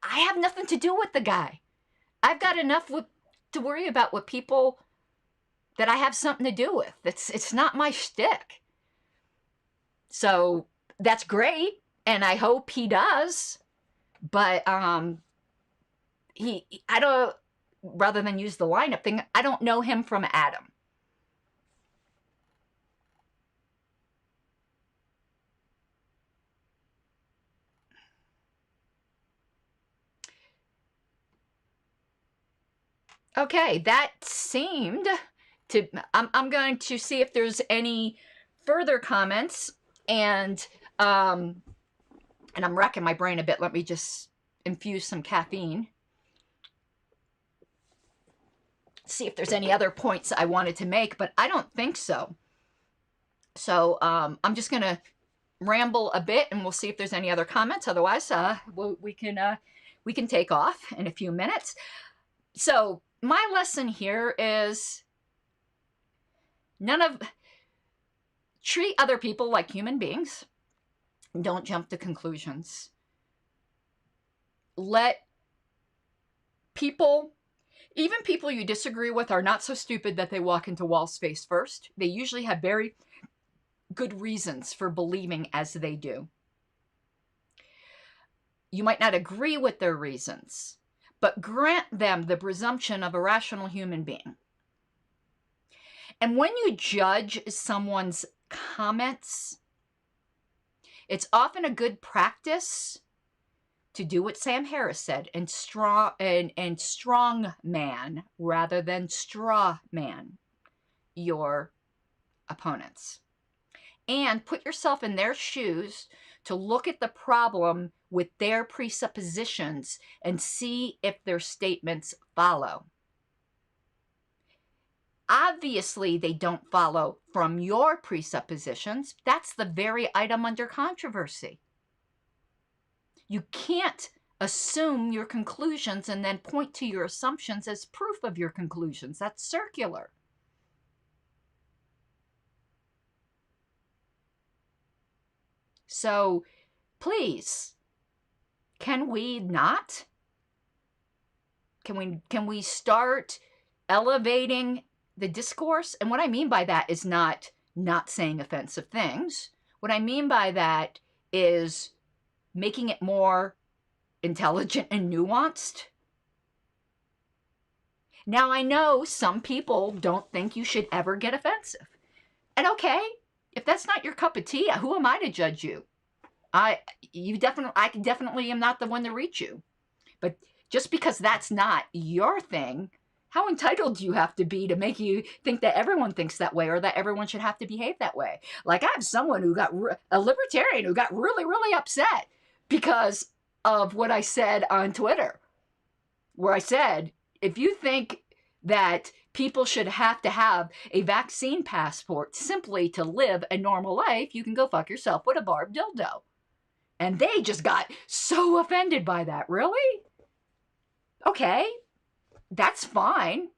I have nothing to do with the guy. I've got enough to worry about with people that I have something to do with. It's not my shtick. So that's great, and I hope he does. But I don't. Rather than use the lineup thing, I don't know him from Adam. Okay, that seemed to. I'm going to see if there's any further comments, and I'm racking my brain a bit. Let me just infuse some caffeine. See if there's any other points I wanted to make, but I don't think so. So I'm just gonna ramble a bit, and we'll see if there's any other comments. Otherwise, we can take off in a few minutes. So my lesson here is treat other people like human beings. Don't jump to conclusions. Let people, even people you disagree with, are not so stupid that they walk into walls face first. They usually have very good reasons for believing as they do. You might not agree with their reasons, but grant them the presumption of a rational human being. And when you judge someone's comments, it's often a good practice to do what Sam Harris said and strong man rather than straw man your opponents. And put yourself in their shoes to look at the problem with their presuppositions and see if their statements follow. Obviously, they don't follow from your presuppositions. That's the very item under controversy. You can't assume your conclusions and then point to your assumptions as proof of your conclusions. That's circular. So, please, can we not? Can we start elevating the discourse? And what I mean by that is not saying offensive things. What I mean by that is making it more intelligent and nuanced. Now, I know some people don't think you should ever get offensive. And okay, if that's not your cup of tea, who am I to judge you? I definitely am not the one to reach you. But just because that's not your thing, how entitled do you have to be to make you think that everyone thinks that way or that everyone should have to behave that way? Like, I have someone who a libertarian who got really, really upset because of what I said on Twitter, where I said, if you think that people should have to have a vaccine passport simply to live a normal life, you can go fuck yourself with a barbed dildo. And they just got so offended by that. Really? Okay, that's fine.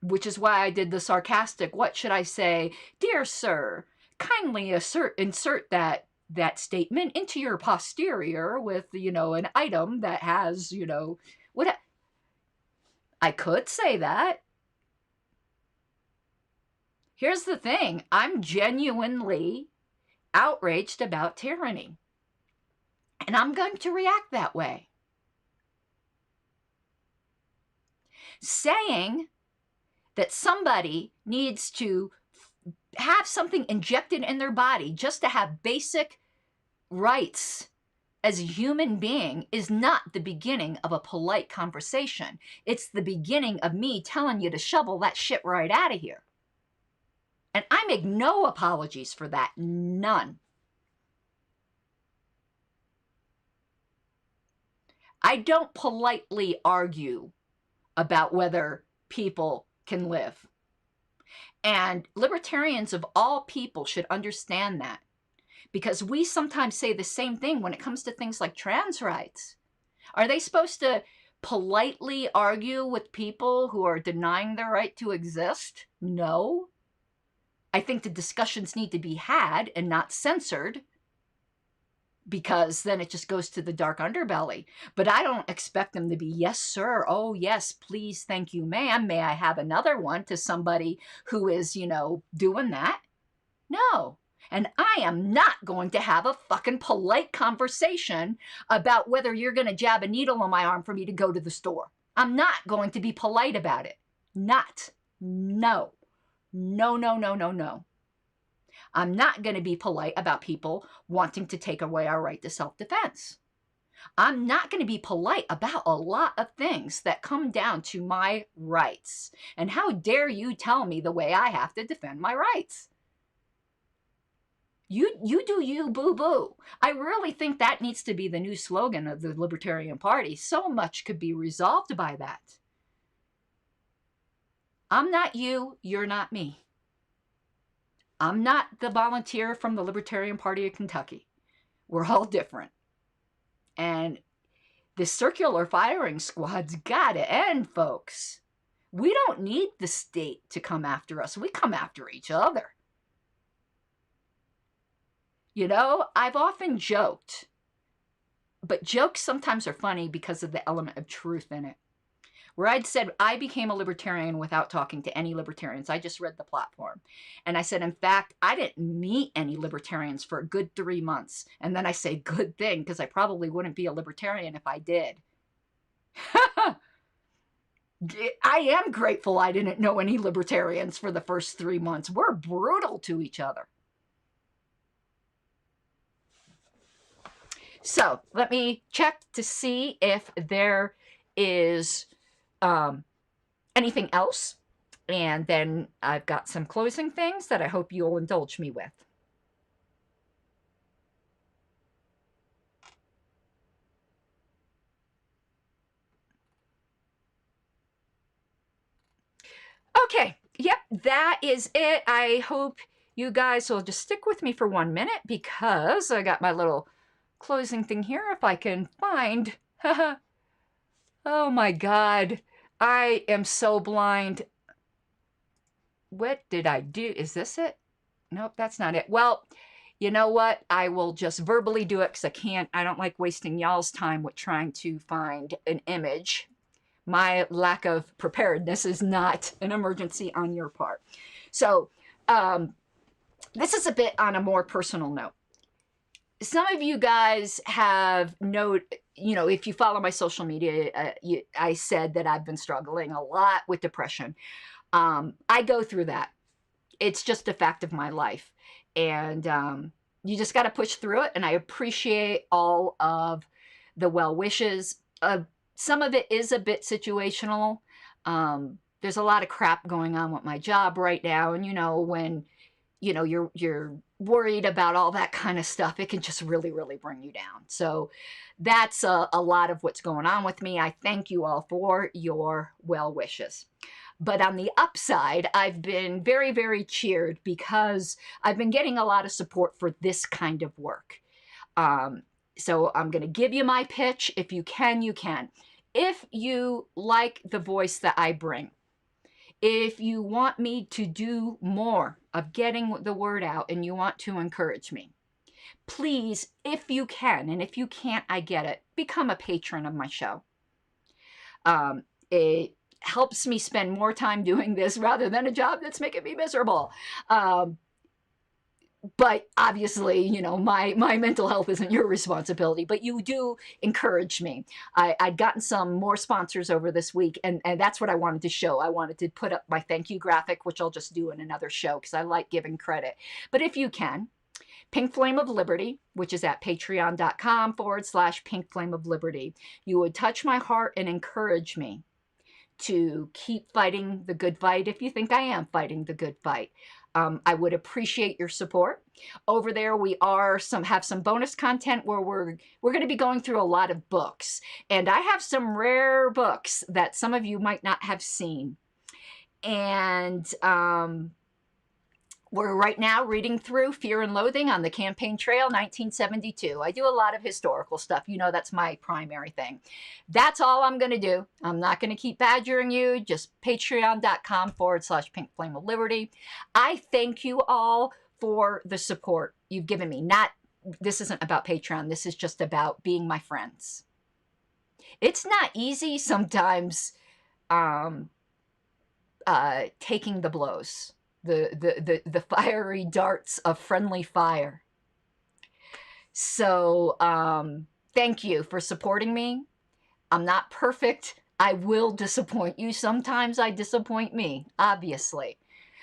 Which is why I did the sarcastic, what should I say? Dear sir, kindly insert that statement into your posterior with, an item that has, what I could say that. Here's the thing. I'm genuinely outraged about tyranny. And I'm going to react that way. Saying that somebody needs to have something injected in their body just to have basic rights as a human being is not the beginning of a polite conversation. It's the beginning of me telling you to shovel that shit right out of here. And I make no apologies for that. None. I don't politely argue about whether people can live. And libertarians of all people should understand that, because we sometimes say the same thing when it comes to things like trans rights. Are they supposed to politely argue with people who are denying their right to exist? No. I think the discussions need to be had and not censored, because then it just goes to the dark underbelly. But I don't expect them to be, yes, sir. Oh, yes, please. Thank you, ma'am. May I have another one, to somebody who is, doing that? No. And I am not going to have a fucking polite conversation about whether you're going to jab a needle on my arm for me to go to the store. I'm not going to be polite about it. Not. No. No, no, no, no, no. I'm not going to be polite about people wanting to take away our right to self-defense. I'm not going to be polite about a lot of things that come down to my rights. And how dare you tell me the way I have to defend my rights? You do you, boo-boo. I really think that needs to be the new slogan of the Libertarian Party. So much could be resolved by that. I'm not you, you're not me. I'm not the volunteer from the Libertarian Party of Kentucky. We're all different. And the circular firing squad's got to end, folks. We don't need the state to come after us. We come after each other. I've often joked, but jokes sometimes are funny because of the element of truth in it, where I'd said I became a libertarian without talking to any libertarians. I just read the platform. And I said, in fact, I didn't meet any libertarians for a good 3 months. And then I say, good thing, because I probably wouldn't be a libertarian if I did. I am grateful I didn't know any libertarians for the first 3 months. We're brutal to each other. So let me check to see if there is anything else, and then I've got some closing things that I hope you'll indulge me with. Okay, yep, that is it. I hope you guys will just stick with me for 1 minute, because I got my little closing thing here, if I can find. Oh my God. I am so blind. What did I do? Is this it? Nope, that's not it. Well, you know what? I will just verbally do it, because I don't like wasting y'all's time with trying to find an image. My lack of preparedness is not an emergency on your part. So this is a bit on a more personal note. Some of you guys have if you follow my social media, I said that I've been struggling a lot with depression. I go through that. It's just a fact of my life. And you just got to push through it. And I appreciate all of the well wishes. Some of it is a bit situational. There's a lot of crap going on with my job right now. And, when, you're worried about all that kind of stuff, it can just really, really bring you down. So that's a lot of what's going on with me. I thank you all for your well wishes. But on the upside, I've been very, very cheered, because I've been getting a lot of support for this kind of work. So I'm going to give you my pitch. If you can, you can. If you like the voice that I bring, if you want me to do more of getting the word out and you want to encourage me, please, if you can, and if you can't, I get it, become a patron of my show. It helps me spend more time doing this rather than a job that's making me miserable. But obviously, my mental health isn't your responsibility, but you do encourage me. I'd gotten some more sponsors over this week, and that's what I wanted to show. I wanted to put up my thank you graphic, which I'll just do in another show, because I like giving credit. But if you can, Pink Flame of Liberty, which is at patreon.com/Pink Flame of Liberty. You would touch my heart and encourage me to keep fighting the good fight if you think I am fighting the good fight. I would appreciate your support. Over there, we have some bonus content where we're going to be going through a lot of books. And I have some rare books that some of you might not have seen. And we're right now reading through Fear and Loathing on the Campaign Trail, 1972. I do a lot of historical stuff. You know, that's my primary thing. That's all I'm going to do. I'm not going to keep badgering you. Just patreon.com/Pink Flame of Liberty. I thank you all for the support you've given me. This isn't about Patreon. This is just about being my friends. It's not easy sometimes taking the blows. The fiery darts of friendly fire. So thank you for supporting me. I'm not perfect. I will disappoint you. Sometimes I disappoint me, obviously.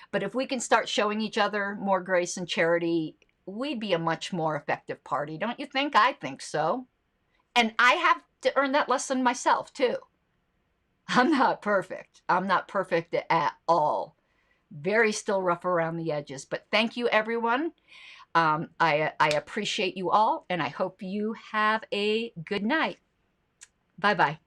But if we can start showing each other more grace and charity, we'd be a much more effective party, don't you think? I think so. And I have to earn that lesson myself, too. I'm not perfect. I'm not perfect at all. Very still rough around the edges, but thank you, everyone. I appreciate you all, and I hope you have a good night. Bye-bye.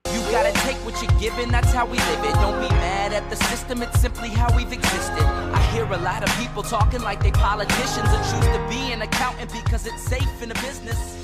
You gotta take what you're given, that's how we live it. Don't be mad at the system, it's simply how we've existed. I hear a lot of people talking like they politicians and choose to be an accountant because it's safe in a business.